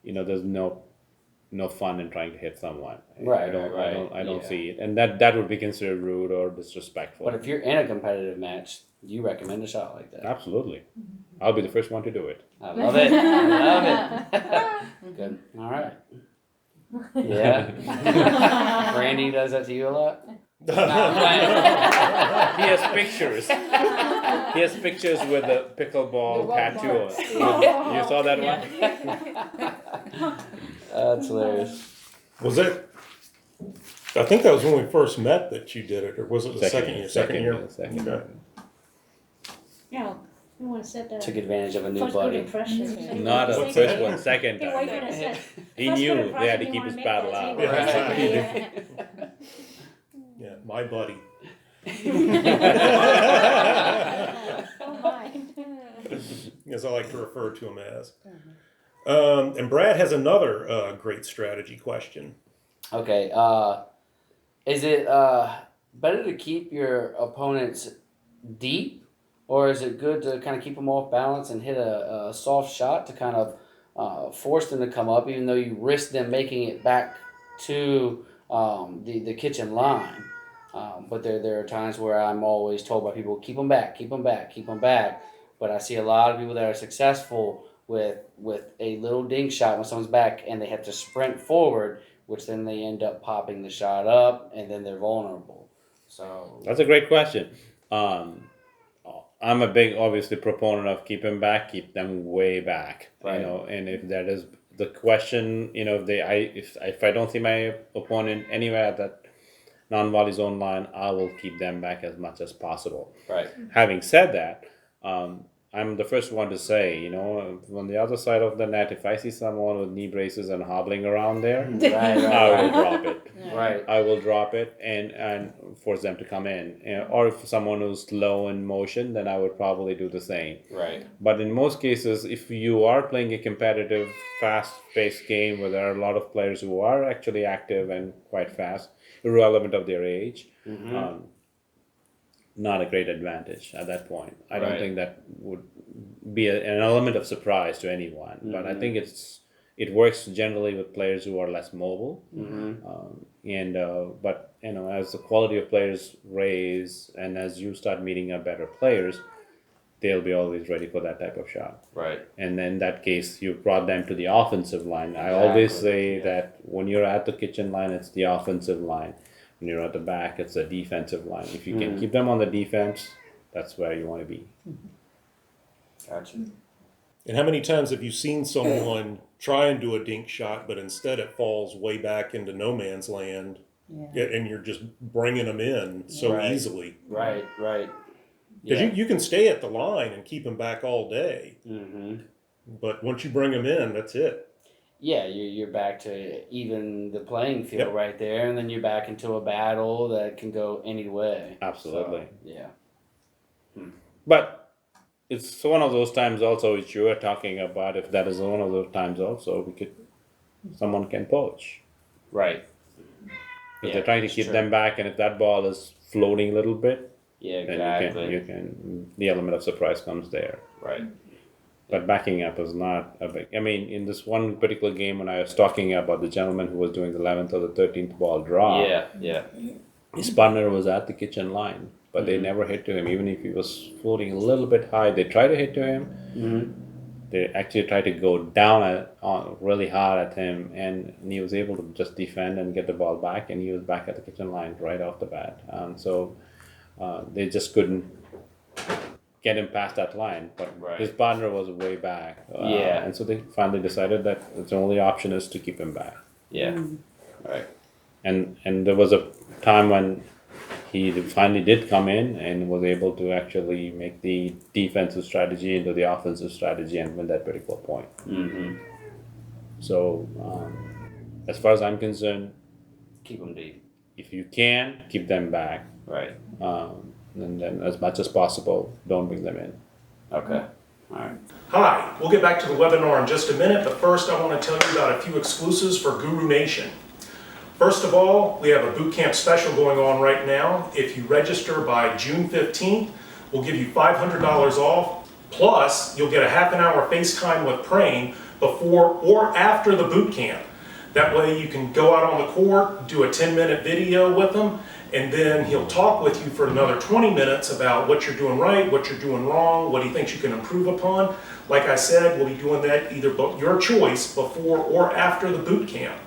[SPEAKER 2] there's no fun in trying to hit someone.
[SPEAKER 4] Right,
[SPEAKER 2] I don't
[SPEAKER 4] yeah.
[SPEAKER 2] see it, and that would be considered rude or disrespectful.
[SPEAKER 4] But if you're in a competitive match, you recommend a shot like that.
[SPEAKER 2] Absolutely, I'll be the first one to do it.
[SPEAKER 4] I love it. I love it. Good. All right. Yeah. Randy does that to you a lot? No, I'm playing.
[SPEAKER 2] He has pictures. He has pictures with the pickleball tattoo on it. You saw that one?
[SPEAKER 4] That's hilarious.
[SPEAKER 1] Was it? I think that was when we first met that you did it, or was it the second year?
[SPEAKER 2] Second year.
[SPEAKER 1] Okay.
[SPEAKER 7] Yeah, you want to set the
[SPEAKER 4] Took advantage of a new
[SPEAKER 7] first good
[SPEAKER 4] buddy.
[SPEAKER 7] impression.
[SPEAKER 2] Not a
[SPEAKER 7] Say
[SPEAKER 2] first
[SPEAKER 7] that.
[SPEAKER 2] one, second
[SPEAKER 7] Hey, what are you
[SPEAKER 2] time.
[SPEAKER 7] gonna say?
[SPEAKER 2] He
[SPEAKER 7] First
[SPEAKER 2] knew
[SPEAKER 7] good
[SPEAKER 2] they had to
[SPEAKER 7] impression, you
[SPEAKER 2] keep
[SPEAKER 7] wanna
[SPEAKER 2] his
[SPEAKER 7] make
[SPEAKER 2] battle
[SPEAKER 7] that,
[SPEAKER 2] out.
[SPEAKER 7] so you
[SPEAKER 1] Yeah.
[SPEAKER 7] wanna-
[SPEAKER 1] Yeah, my buddy.
[SPEAKER 7] Oh my.
[SPEAKER 1] As I like to refer to him as. And Brad has another great strategy question.
[SPEAKER 4] Okay. Is it better to keep your opponents deep, or is it good to kind of keep them off balance and hit a soft shot to kind of force them to come up, even though you risk them making it back to the kitchen line? But there are times where I'm always told by people, keep them back, keep them back, keep them back. But I see a lot of people that are successful with a little dink shot when someone's back, and they have to sprint forward, which then they end up popping the shot up, and then they're vulnerable. So
[SPEAKER 2] That's a great question. I'm a big, obviously, proponent of keep them back, keep them way back.
[SPEAKER 4] Right.
[SPEAKER 2] And if that is the question, if I don't see my opponent anywhere at that non-volley zone line, I will keep them back as much as possible.
[SPEAKER 4] right,
[SPEAKER 2] Having said that, I'm the first one to say, on the other side of the net, if I see someone with knee braces and hobbling around there, I will drop it.
[SPEAKER 4] right.
[SPEAKER 2] I will drop it and force them to come in. Or if someone who's slow in motion, then I would probably do the same.
[SPEAKER 4] Right.
[SPEAKER 2] But in most cases, if you are playing a competitive, fast-paced game where there are a lot of players who are actually active and quite fast, irrelevant of their age, not a great advantage at that point. I don't
[SPEAKER 4] Right.
[SPEAKER 2] think that would be an element of surprise to anyone. But I think it works generally with players who are less mobile. But as the quality of players raise and as you start meeting up better players, they'll be always ready for that type of shot.
[SPEAKER 4] Right.
[SPEAKER 2] And then in that case, you brought them to the offensive line. I always say
[SPEAKER 4] yeah.
[SPEAKER 2] that when you're at the kitchen line, it's the offensive line. When you're at the back, it's the defensive line. If you can keep them on the defense, that's where you want to be.
[SPEAKER 4] Gotcha.
[SPEAKER 1] And how many times have you seen someone try and do a dink shot, but instead it falls way back into no man's land,
[SPEAKER 3] Yeah.
[SPEAKER 1] and you're just bringing them in so
[SPEAKER 4] Right.
[SPEAKER 1] easily?
[SPEAKER 4] Right. Right.
[SPEAKER 1] Because
[SPEAKER 4] Yeah.
[SPEAKER 1] you can stay at the line and keep them back all day, but once you bring them in, that's it.
[SPEAKER 4] Yeah, you're back to even the playing field
[SPEAKER 1] Yep.
[SPEAKER 4] right there, and then you're back into a battle that can go any way.
[SPEAKER 2] Absolutely.
[SPEAKER 4] So, yeah.
[SPEAKER 2] But it's one of those times also which you were talking about. If that is one of those times also, someone can poach.
[SPEAKER 4] Right.
[SPEAKER 2] If
[SPEAKER 4] Yeah,
[SPEAKER 2] they're trying to
[SPEAKER 4] it's
[SPEAKER 2] keep
[SPEAKER 4] true.
[SPEAKER 2] them back, and if that ball is floating a little bit,
[SPEAKER 4] Yeah,
[SPEAKER 2] then
[SPEAKER 4] exactly.
[SPEAKER 2] you can the element of surprise comes there.
[SPEAKER 4] Right.
[SPEAKER 2] But backing up is not a big. I mean, in this one particular game, when I was talking about the gentleman who was doing the 11th or the 13th ball draw,
[SPEAKER 4] Yeah.
[SPEAKER 2] his partner was at the kitchen line, but they never hit to him. Even if he was floating a little bit high, they tried to hit to him. They actually tried to go down really hard at him, and he was able to just defend and get the ball back, and he was back at the kitchen line right off the bat. So they just couldn't get him past that line, but
[SPEAKER 4] Right.
[SPEAKER 2] his partner was way back.
[SPEAKER 4] Yeah.
[SPEAKER 2] And so they finally decided that the only option is to keep him back.
[SPEAKER 4] Yeah. Right.
[SPEAKER 2] And there was a time when he finally did come in and was able to actually make the defensive strategy into the offensive strategy and win that particular point. So as far as I'm concerned,
[SPEAKER 4] Keep them deep.
[SPEAKER 2] if you can, keep them back.
[SPEAKER 4] Right.
[SPEAKER 2] And then as much as possible, don't bring them in.
[SPEAKER 4] Okay. All right.
[SPEAKER 1] Hi, we'll get back to the webinar in just a minute, but first I want to tell you about a few exclusives for Guru Nation. First of all, we have a bootcamp special going on right now. If you register by June 15th, we'll give you $500 off, plus you'll get a half an hour FaceTime with Praying before or after the bootcamp. That way you can go out on the court, do a 10-minute video with him, and then he'll talk with you for another 20 minutes about what you're doing right, what you're doing wrong, what he thinks you can improve upon. Like I said, we'll be doing that either your choice before or after the boot camp.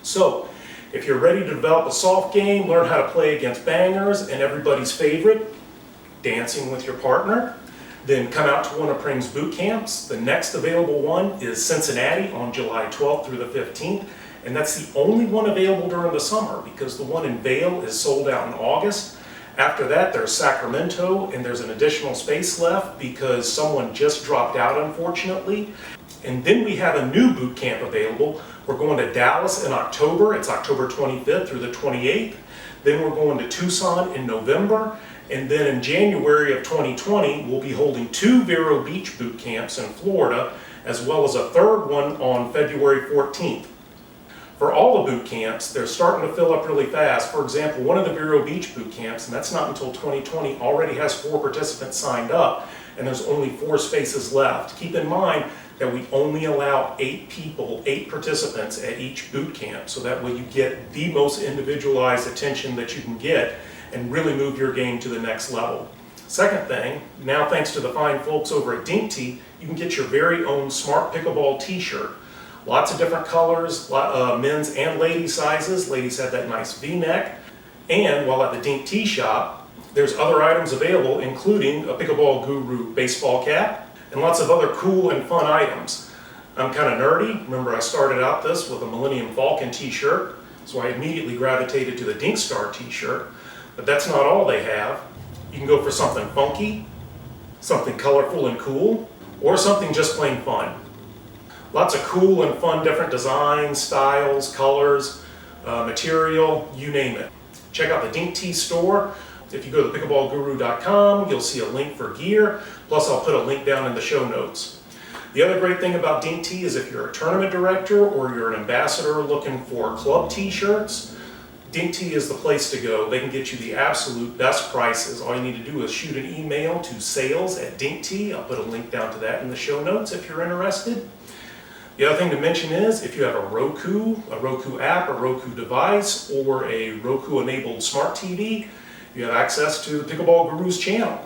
[SPEAKER 1] So, if you're ready to develop a soft game, learn how to play against bangers and everybody's favorite, dancing with your partner, then come out to one of Pring's boot camps. The next available one is Cincinnati on July 12th through the 15th. And that's the only one available during the summer because the one in Vail is sold out in August. After that, there's Sacramento, and there's an additional space left because someone just dropped out, unfortunately. And then we have a new boot camp available. We're going to Dallas in October. It's October 25th through the 28th. Then we're going to Tucson in November. And then in January of 2020, we'll be holding 2 Vero Beach boot camps in Florida, as well as a third one on February 14th. For all the boot camps, they're starting to fill up really fast. For example, one of the Vero Beach boot camps, and that's not until 2020, already has 4 participants signed up, and there's only 4 spaces left. Keep in mind that we only allow 8 people, 8 participants at each boot camp, so that way you get the most individualized attention that you can get and really move your game to the next level. Second thing, now thanks to the fine folks over at Dinky, you can get your very own Smart Pickleball t-shirt. Lots of different colors, men's and ladies sizes. Ladies have that nice V-neck. And while at the Dink Tea Shop, there's other items available, including a Pickleball Guru baseball cap and lots of other cool and fun items. I'm kind of nerdy. Remember, I started out this with a Millennium Falcon t-shirt, so I immediately gravitated to the Dink Star t-shirt. But that's not all they have. You can go for something funky, something colorful and cool, or something just plain fun. Lots of cool and fun different designs, styles, colors, material, you name it. Check out the Dink Tea store. If you go to pickleballguru.com, you'll see a link for gear, plus I'll put a link down in the show notes. The other great thing about Dink Tea is if you're a tournament director or you're an ambassador looking for club t-shirts, Dink Tea is the place to go. They can get you the absolute best prices. All you need to do is shoot an email to sales@Dink. I'll put a link down to that in the show notes if you're interested. The other thing to mention is if you have a Roku app, a Roku device, or a Roku-enabled smart TV, you have access to the Pickleball Guru's channel.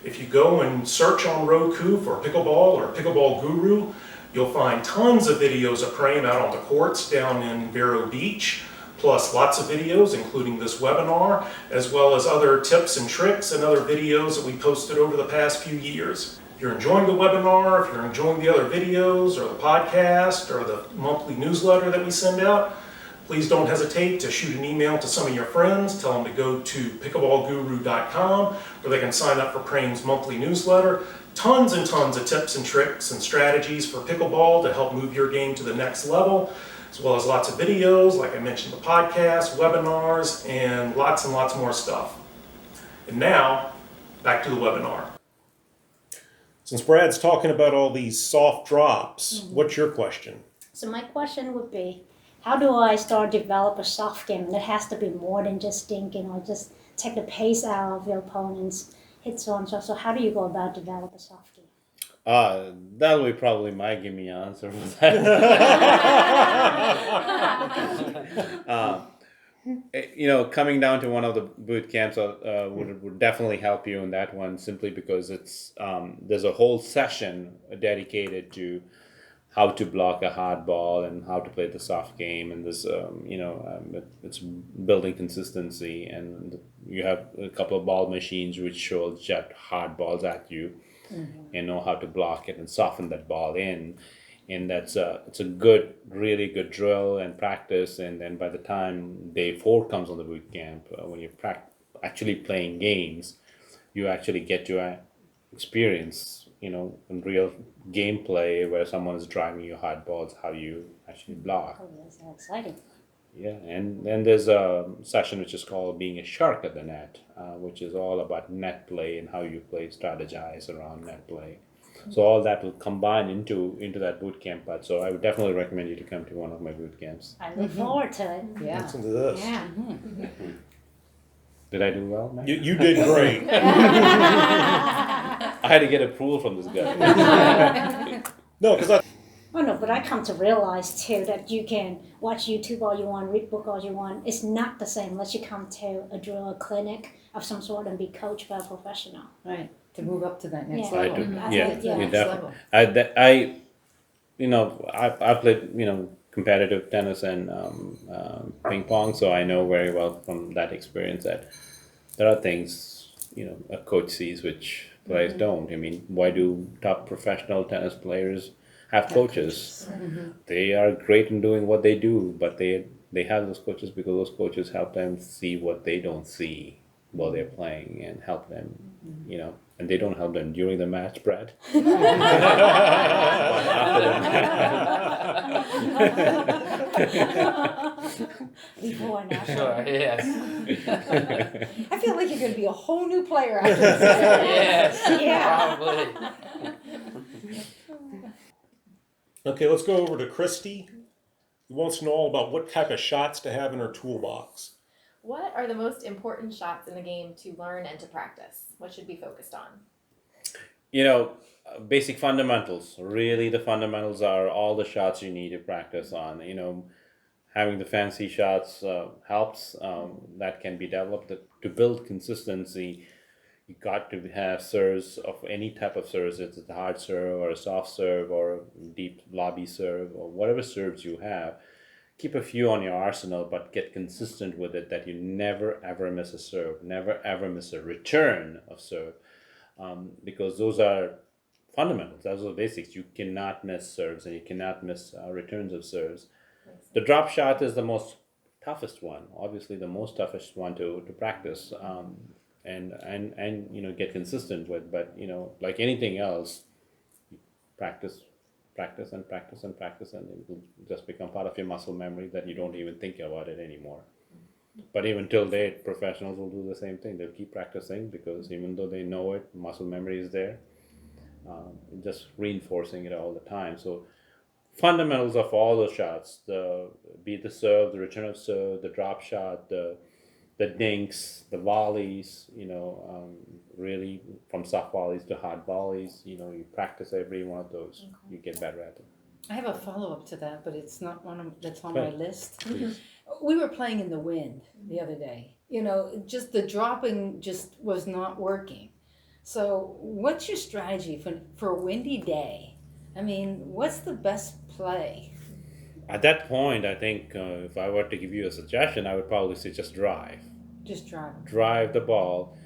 [SPEAKER 1] If you go and search on Roku for Pickleball or Pickleball Guru, you'll find tons of videos of Prem out on the courts down in Vero Beach, plus lots of videos, including this webinar, as well as other tips and tricks and other videos that we posted over the past few years. If you're enjoying the webinar, if you're enjoying the other videos or the podcast or the monthly newsletter that we send out, please don't hesitate to shoot an email to some of your friends. Tell them to go to pickleballguru.com where they can sign up for Prem's monthly newsletter. Tons and tons of tips and tricks and strategies for pickleball to help move your game to the next level, as well as lots of videos, like I mentioned, the podcast, webinars, and lots more stuff. And now, back to the webinar. Since Brad's talking about all these soft drops, what's your question?
[SPEAKER 6] So my question would be, how do I start develop a soft game? And it has to be more than just thinking or just take the pace out of your opponent's hits on. So how do you go about develop a soft game?
[SPEAKER 2] That'll be probably my gimme answer for that. Coming down to one of the boot camps would definitely help you in that one, simply because it's there's a whole session dedicated to how to block a hard ball and how to play the soft game, and this it's building consistency, and you have a couple of ball machines which show jet hard balls at you, and know how to block it and soften that ball in. And it's a really good drill and practice. And then by the time day 4 comes on the boot camp, when you're actually playing games, you actually get to experience, in real gameplay where someone is driving you hard balls, how you actually block.
[SPEAKER 6] Oh, that's so exciting.
[SPEAKER 2] Yeah, and then there's a session which is called Being a Shark at the Net, which is all about net play and how you strategize around net play. So all that will combine into that boot camp. But so I would definitely recommend you to come to one of my boot camps.
[SPEAKER 6] I look forward to it.
[SPEAKER 3] Yeah.
[SPEAKER 1] Listen to this.
[SPEAKER 6] Yeah.
[SPEAKER 2] Did I do well, Matt?
[SPEAKER 1] You did great.
[SPEAKER 2] I had to get approval from this guy.
[SPEAKER 1] No, because
[SPEAKER 6] Oh no, but I come to realize too that you can watch YouTube all you want, read book all you want. It's not the same unless you come to a drill, a clinic of some sort and be coached by a professional.
[SPEAKER 3] Right. To move up to that next
[SPEAKER 6] Yeah.
[SPEAKER 2] I
[SPEAKER 3] level.
[SPEAKER 2] do.
[SPEAKER 6] That's
[SPEAKER 2] Yeah,
[SPEAKER 6] it, yeah.
[SPEAKER 2] you
[SPEAKER 3] Next
[SPEAKER 2] definitely.
[SPEAKER 3] level.
[SPEAKER 2] I played competitive tennis and ping pong, so I know very well from that experience that there are things a coach sees which players don't. I mean, why do top professional tennis players have coaches? They are great in doing what they do, but they have those coaches because those coaches help them see what they don't see while they're playing and help them, and they don't help them during the match, Brad. But after the
[SPEAKER 6] Before and after.
[SPEAKER 4] Sure, yes.
[SPEAKER 3] I feel like you're going to be a whole new player after this.
[SPEAKER 4] Yes,
[SPEAKER 6] Yeah.
[SPEAKER 4] probably.
[SPEAKER 1] Okay, let's go over to Christie, who wants to know all about what type of shots to have in her toolbox.
[SPEAKER 5] What are the most important shots in the game to learn and to practice? What should be focused on?
[SPEAKER 2] Basic fundamentals. Really, the fundamentals are all the shots you need to practice on. Having the fancy shots helps. That can be developed. To build consistency, you got to have serves of any type of serves. It's a hard serve or a soft serve or a deep lobby serve or whatever serves you have. Keep a few on your arsenal, but get consistent with it, that you never ever miss a serve, never ever miss a return of serve, because those are fundamentals. Those are the basics. You cannot miss serves and you cannot miss returns of serves. The drop shot is the most toughest one, obviously the most toughest one to practice, and get consistent with. But like anything else, practice and practice and practice, and it will just become part of your muscle memory that you don't even think about it anymore. But even till date, professionals will do the same thing. They'll keep practicing because even though they know it, muscle memory is there, just reinforcing it all the time. So fundamentals of all the shots, be it the serve, the return of serve, the drop shot, the dinks, the volleys, really from soft volleys to hard volleys, you practice every one of those, you get better at it.
[SPEAKER 3] I have a follow-up to that, but it's not one that's on
[SPEAKER 2] Okay.
[SPEAKER 3] my list.
[SPEAKER 2] Please.
[SPEAKER 3] We were playing in the wind the other day. Just the dropping just was not working. So, what's your strategy for a windy day? I mean, what's the best play?
[SPEAKER 2] At that point, I think if I were to give you a suggestion, I would probably say just drive.
[SPEAKER 3] Just drive.
[SPEAKER 2] Drive the ball,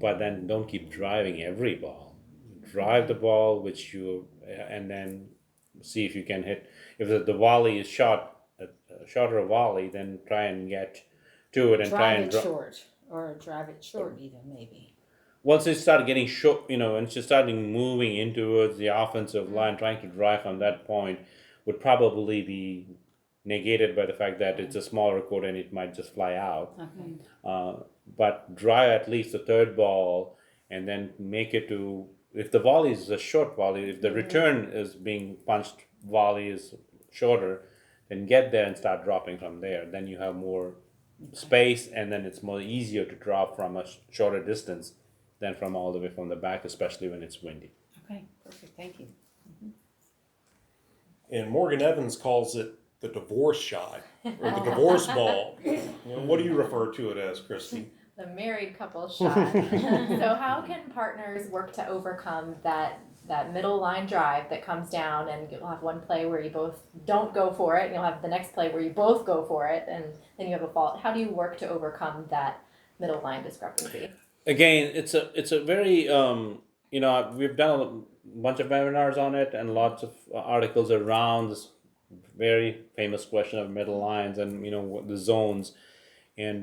[SPEAKER 2] but then don't keep driving every ball. Drive the ball, and then see if you can hit. If the volley is a shorter volley, then try and get to it and try
[SPEAKER 3] Drive
[SPEAKER 2] and
[SPEAKER 3] it short, or drive it short even maybe.
[SPEAKER 2] once it started getting short, once you started moving in towards the offensive line, trying to drive from that point would probably be negated by the fact that it's a smaller court and it might just fly out.
[SPEAKER 3] Okay.
[SPEAKER 2] But drive at least the third ball and then make it to, if the volley is a short volley, if the return is being punched, volley is shorter, then get there and start dropping from there. Then you have more space, and then it's more easier to drop from a shorter distance than from all the way from the back, especially when it's windy.
[SPEAKER 3] Okay, perfect. Thank you.
[SPEAKER 1] And Morgan Evans calls it the divorce shot or the divorce ball. What do you refer to it as, Christie?
[SPEAKER 5] The married couple shot. So how can partners work to overcome that middle line drive that comes down, and you'll have one play where you both don't go for it, and you'll have the next play where you both go for it, and then you have a fault. How do you work to overcome that middle line discrepancy?
[SPEAKER 2] Again, it's a very we've done a bunch of webinars on it and lots of articles around this very famous question of middle lines and the zones. And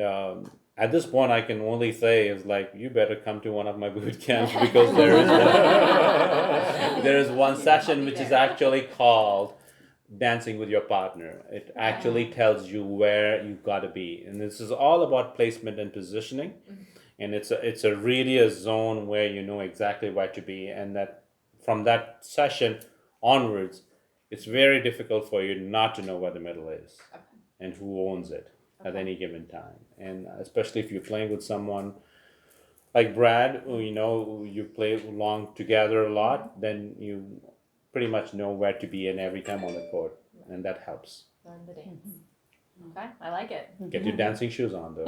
[SPEAKER 2] at this point, I can only say is like, you better come to one of my boot camps, because there is one session which is actually called Dancing with Your Partner. It actually tells you where you've got to be, and this is all about placement and positioning. And it's a really a zone where you know exactly where to be, and that from that session onwards, it's very difficult for you not to know where the middle is and who owns it at any given time. And especially if you're playing with someone like Brad, who you play along together a lot, then you pretty much know where to be in every time on the court, and that helps.
[SPEAKER 5] Learn the dance. Okay, I like it.
[SPEAKER 2] Get your dancing shoes on, though.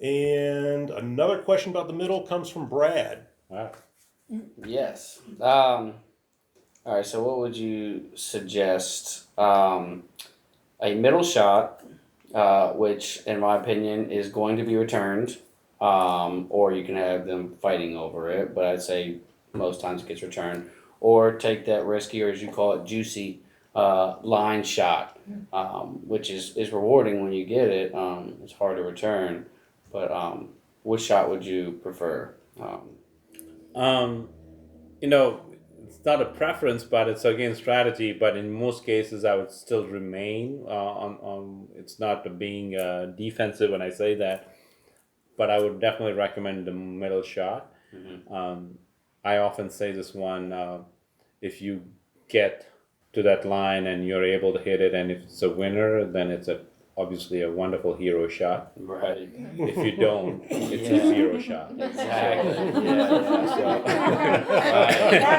[SPEAKER 1] And another question about the middle comes from Brad.
[SPEAKER 2] Wow.
[SPEAKER 4] Yes. All right. So, what would you suggest? A middle shot, which, in my opinion, is going to be returned, or you can have them fighting over it. But I'd say most times it gets returned. Or take that risky, or as you call it, juicy line shot, which is rewarding when you get it. It's hard to return, but which shot would you prefer?
[SPEAKER 2] It's not a preference, but it's again strategy. But in most cases, I would still remain on. It's not being defensive when I say that, but I would definitely recommend the middle shot. I often say this one: if you get to that line and you're able to hit it, and if it's a winner, then it's obviously a wonderful hero shot.
[SPEAKER 4] Right.
[SPEAKER 2] If you don't, it's a zero shot.
[SPEAKER 4] Exactly.
[SPEAKER 6] Now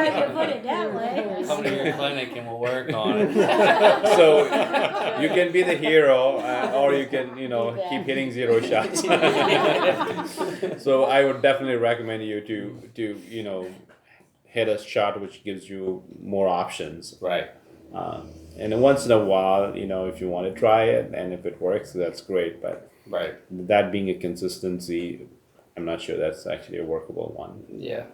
[SPEAKER 6] you put it that way.
[SPEAKER 4] Come to your clinic and we'll work on it.
[SPEAKER 2] So you can be the hero, or you can keep hitting zero shots. So I would definitely recommend you to hit a shot which gives you more options.
[SPEAKER 4] Right.
[SPEAKER 2] And then once in a while, if you want to try it, and if it works, that's great. But
[SPEAKER 4] Right.
[SPEAKER 2] that being a consistency, I'm not sure that's actually a workable one.
[SPEAKER 4] Yeah.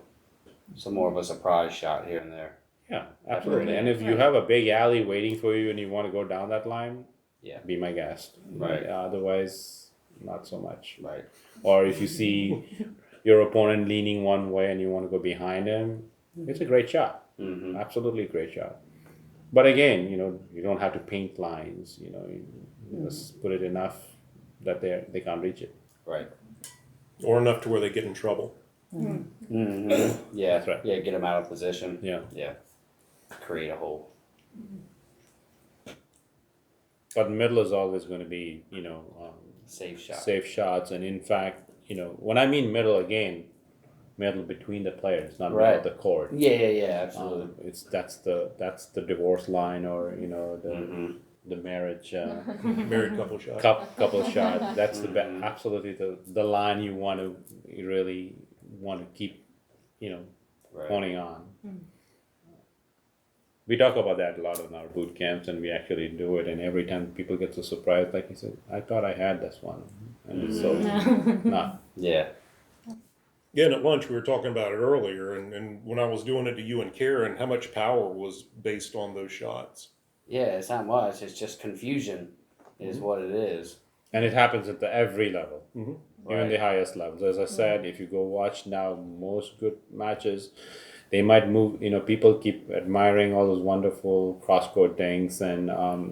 [SPEAKER 4] So more of a surprise shot here and there.
[SPEAKER 2] Yeah, absolutely. And if you have a big alley waiting for you and you want to go down that line, be my guest.
[SPEAKER 4] Right.
[SPEAKER 2] Otherwise, not so much.
[SPEAKER 4] Right.
[SPEAKER 2] Or if you see your opponent leaning one way and you want to go behind him, it's a great shot.
[SPEAKER 4] Mm-hmm.
[SPEAKER 2] Absolutely great shot. But again, you don't have to paint lines. You just put it enough that they can't reach it.
[SPEAKER 4] Right.
[SPEAKER 1] Or enough to where they get in trouble.
[SPEAKER 4] Mm-hmm. Yeah.
[SPEAKER 2] That's right.
[SPEAKER 4] Yeah. Get them out of position.
[SPEAKER 2] Yeah.
[SPEAKER 4] Yeah. Create a hole.
[SPEAKER 2] But middle is always going to be,
[SPEAKER 4] Safe shot.
[SPEAKER 2] safe shots. And in fact, when I mean middle again, middle between the players, not middle of the court.
[SPEAKER 4] Yeah. Absolutely.
[SPEAKER 2] That's the divorce line, or the marriage
[SPEAKER 1] Married couple shot.
[SPEAKER 2] couple shot. That's absolutely the line you really want to keep, honing on. We talk about that a lot in our boot camps, and we actually do it. And every time people get so surprised, like he said, I thought I had this one, and it's so not.
[SPEAKER 4] Yeah.
[SPEAKER 1] Yeah, and at lunch we were talking about it earlier, and when I was doing it to you and Karen, how much power was based on those shots.
[SPEAKER 4] Yeah, it's not much. It's just confusion is what it is.
[SPEAKER 2] And it happens at every level,
[SPEAKER 1] Mm-hmm.
[SPEAKER 2] even the highest levels. As I said, if you go watch now most good matches, they might move. People keep admiring all those wonderful cross-court things and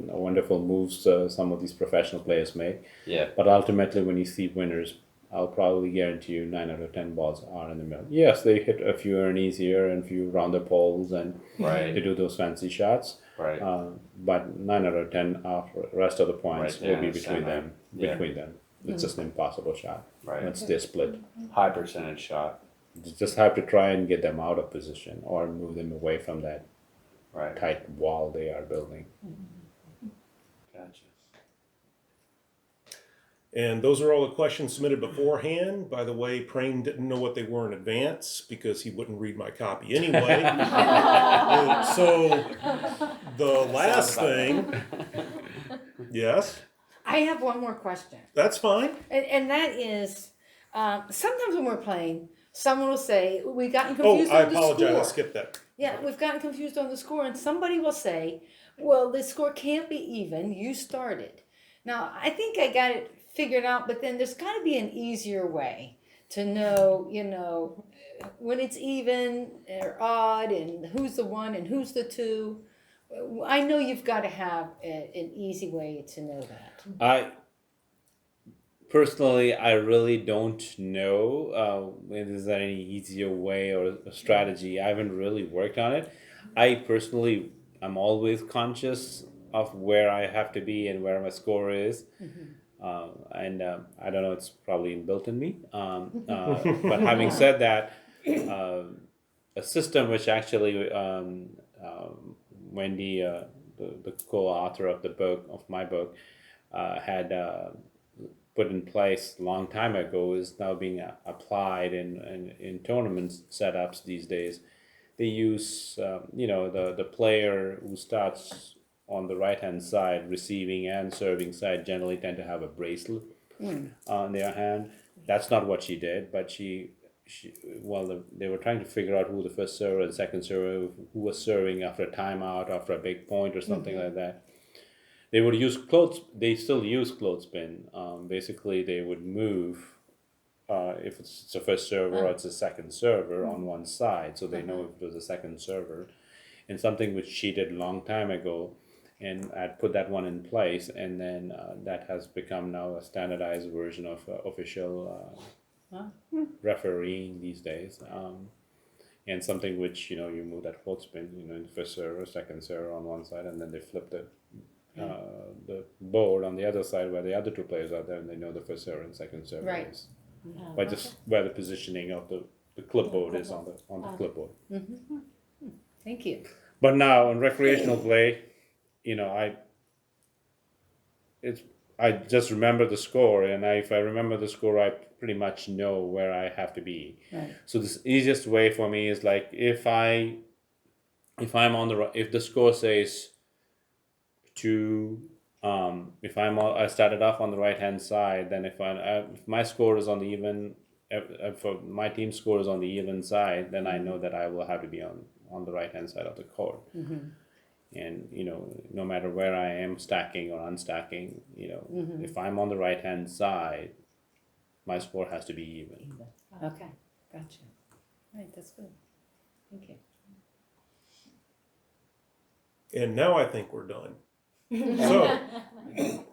[SPEAKER 2] wonderful moves some of these professional players make.
[SPEAKER 4] Yeah.
[SPEAKER 2] But ultimately, when you see winners, I'll probably guarantee you 9 out of 10 balls are in the middle. Yes, they hit a few earnies here and a few rounder poles and they do those fancy shots.
[SPEAKER 4] Right.
[SPEAKER 2] But 9 out of 10 of the rest of the points
[SPEAKER 4] Right there
[SPEAKER 2] will be
[SPEAKER 4] in the
[SPEAKER 2] between
[SPEAKER 4] center.
[SPEAKER 2] them.
[SPEAKER 4] Yeah.
[SPEAKER 2] Between them, it's just an impossible shot.
[SPEAKER 4] Right.
[SPEAKER 2] Once they're split,
[SPEAKER 4] High percentage shot.
[SPEAKER 2] you just have to try and get them out of position or move them away from that
[SPEAKER 4] Right.
[SPEAKER 2] tight wall they are building.
[SPEAKER 4] Gotcha.
[SPEAKER 1] And those are all the questions submitted beforehand. By the way, Prane didn't know what they were in advance because he wouldn't read my copy anyway. So the last thing, yes,
[SPEAKER 3] I have one more question.
[SPEAKER 1] that's fine.
[SPEAKER 3] And that is, sometimes when we're playing, someone will say, we've gotten
[SPEAKER 1] Oh,
[SPEAKER 3] confused
[SPEAKER 1] I
[SPEAKER 3] on the
[SPEAKER 1] apologize. I
[SPEAKER 3] score.
[SPEAKER 1] skipped that.
[SPEAKER 3] Yeah, we've gotten confused on the score, and somebody will say, well, the score can't be even, you started. Now, I think I got it figured out, but then there's got to be an easier way to know, when it's even or odd, and who's the one and who's the two. I know you've got to have an easy way to know that.
[SPEAKER 2] Personally, I really don't know is there any easier way or a strategy. I haven't really worked on it. I'm always conscious of where I have to be and where my score is. And I don't know, it's probably inbuilt in me. But having said that, a system which actually Wendy, the co-author of my book, had put in place a long time ago is now being applied in tournament setups these days. They use the player who starts on the right hand side, receiving and serving side, generally tend to have a bracelet on their hand. That's not what she did, but they were trying to figure out who the first server and second server, who was serving after a timeout, after a big point or something like that. They would use they still use clothespin. Basically, they would move, if it's a first server or it's a second server on one side, so they know if it was a second server. And something which she did a long time ago, and I'd put that one in place, and then that has become now a standardized version of official refereeing these days. And something which, you move that clothespin, in the first server, second server on one side, and then they flip the board on the other side where the other two players are there, and they know the first server and second server
[SPEAKER 3] Right.
[SPEAKER 2] is. By just where the positioning of the clipboard is on the clipboard.
[SPEAKER 3] Thank you.
[SPEAKER 2] But now in recreational play, I just remember the score, and if I remember the score, I pretty much know where I have to be.
[SPEAKER 3] Right.
[SPEAKER 2] So the easiest way for me is like if I'm on if the score says 2, I started off on the right hand side, then if my score is on the even, if my team score is on the even side, then I know that I will have to be on the right hand side of the court. And no matter where I am stacking or unstacking, if I'm on the right hand side, my score has to be even.
[SPEAKER 3] Okay, gotcha. Right, that's good. Thank you.
[SPEAKER 1] And now I think we're done. So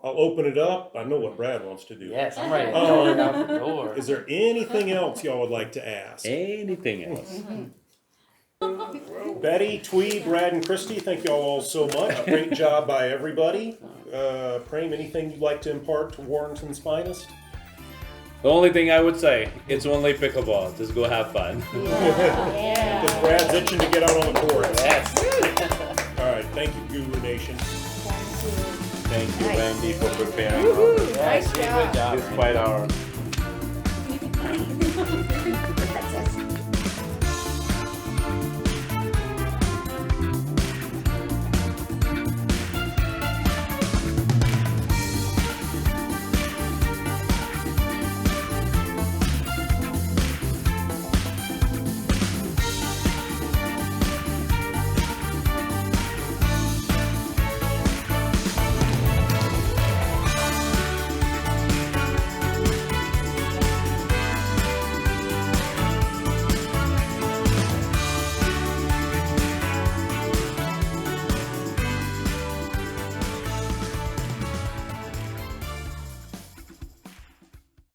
[SPEAKER 1] I'll open it up. I know what Brad wants to do.
[SPEAKER 4] Yes, I'm ready to throw it out the door.
[SPEAKER 1] Is there anything else y'all would like to ask?
[SPEAKER 2] Anything else?
[SPEAKER 1] Betty, Thuy, Brad, and Christie, thank y'all all so much. Great job by everybody. Prame, anything you'd like to impart to Warrenton's finest?
[SPEAKER 2] The only thing I would say, it's only pickleball. Just go have fun.
[SPEAKER 1] Because Brad's itching to get out on the court.
[SPEAKER 4] Yes.
[SPEAKER 1] All right, thank you, Guru Nation.
[SPEAKER 3] Thank
[SPEAKER 2] Thank you,
[SPEAKER 3] Nice.
[SPEAKER 2] Wendy, for preparing
[SPEAKER 3] Woohoo,
[SPEAKER 4] Yeah,
[SPEAKER 3] nice
[SPEAKER 4] good
[SPEAKER 3] job.
[SPEAKER 4] job.
[SPEAKER 2] despite our
[SPEAKER 3] Princess.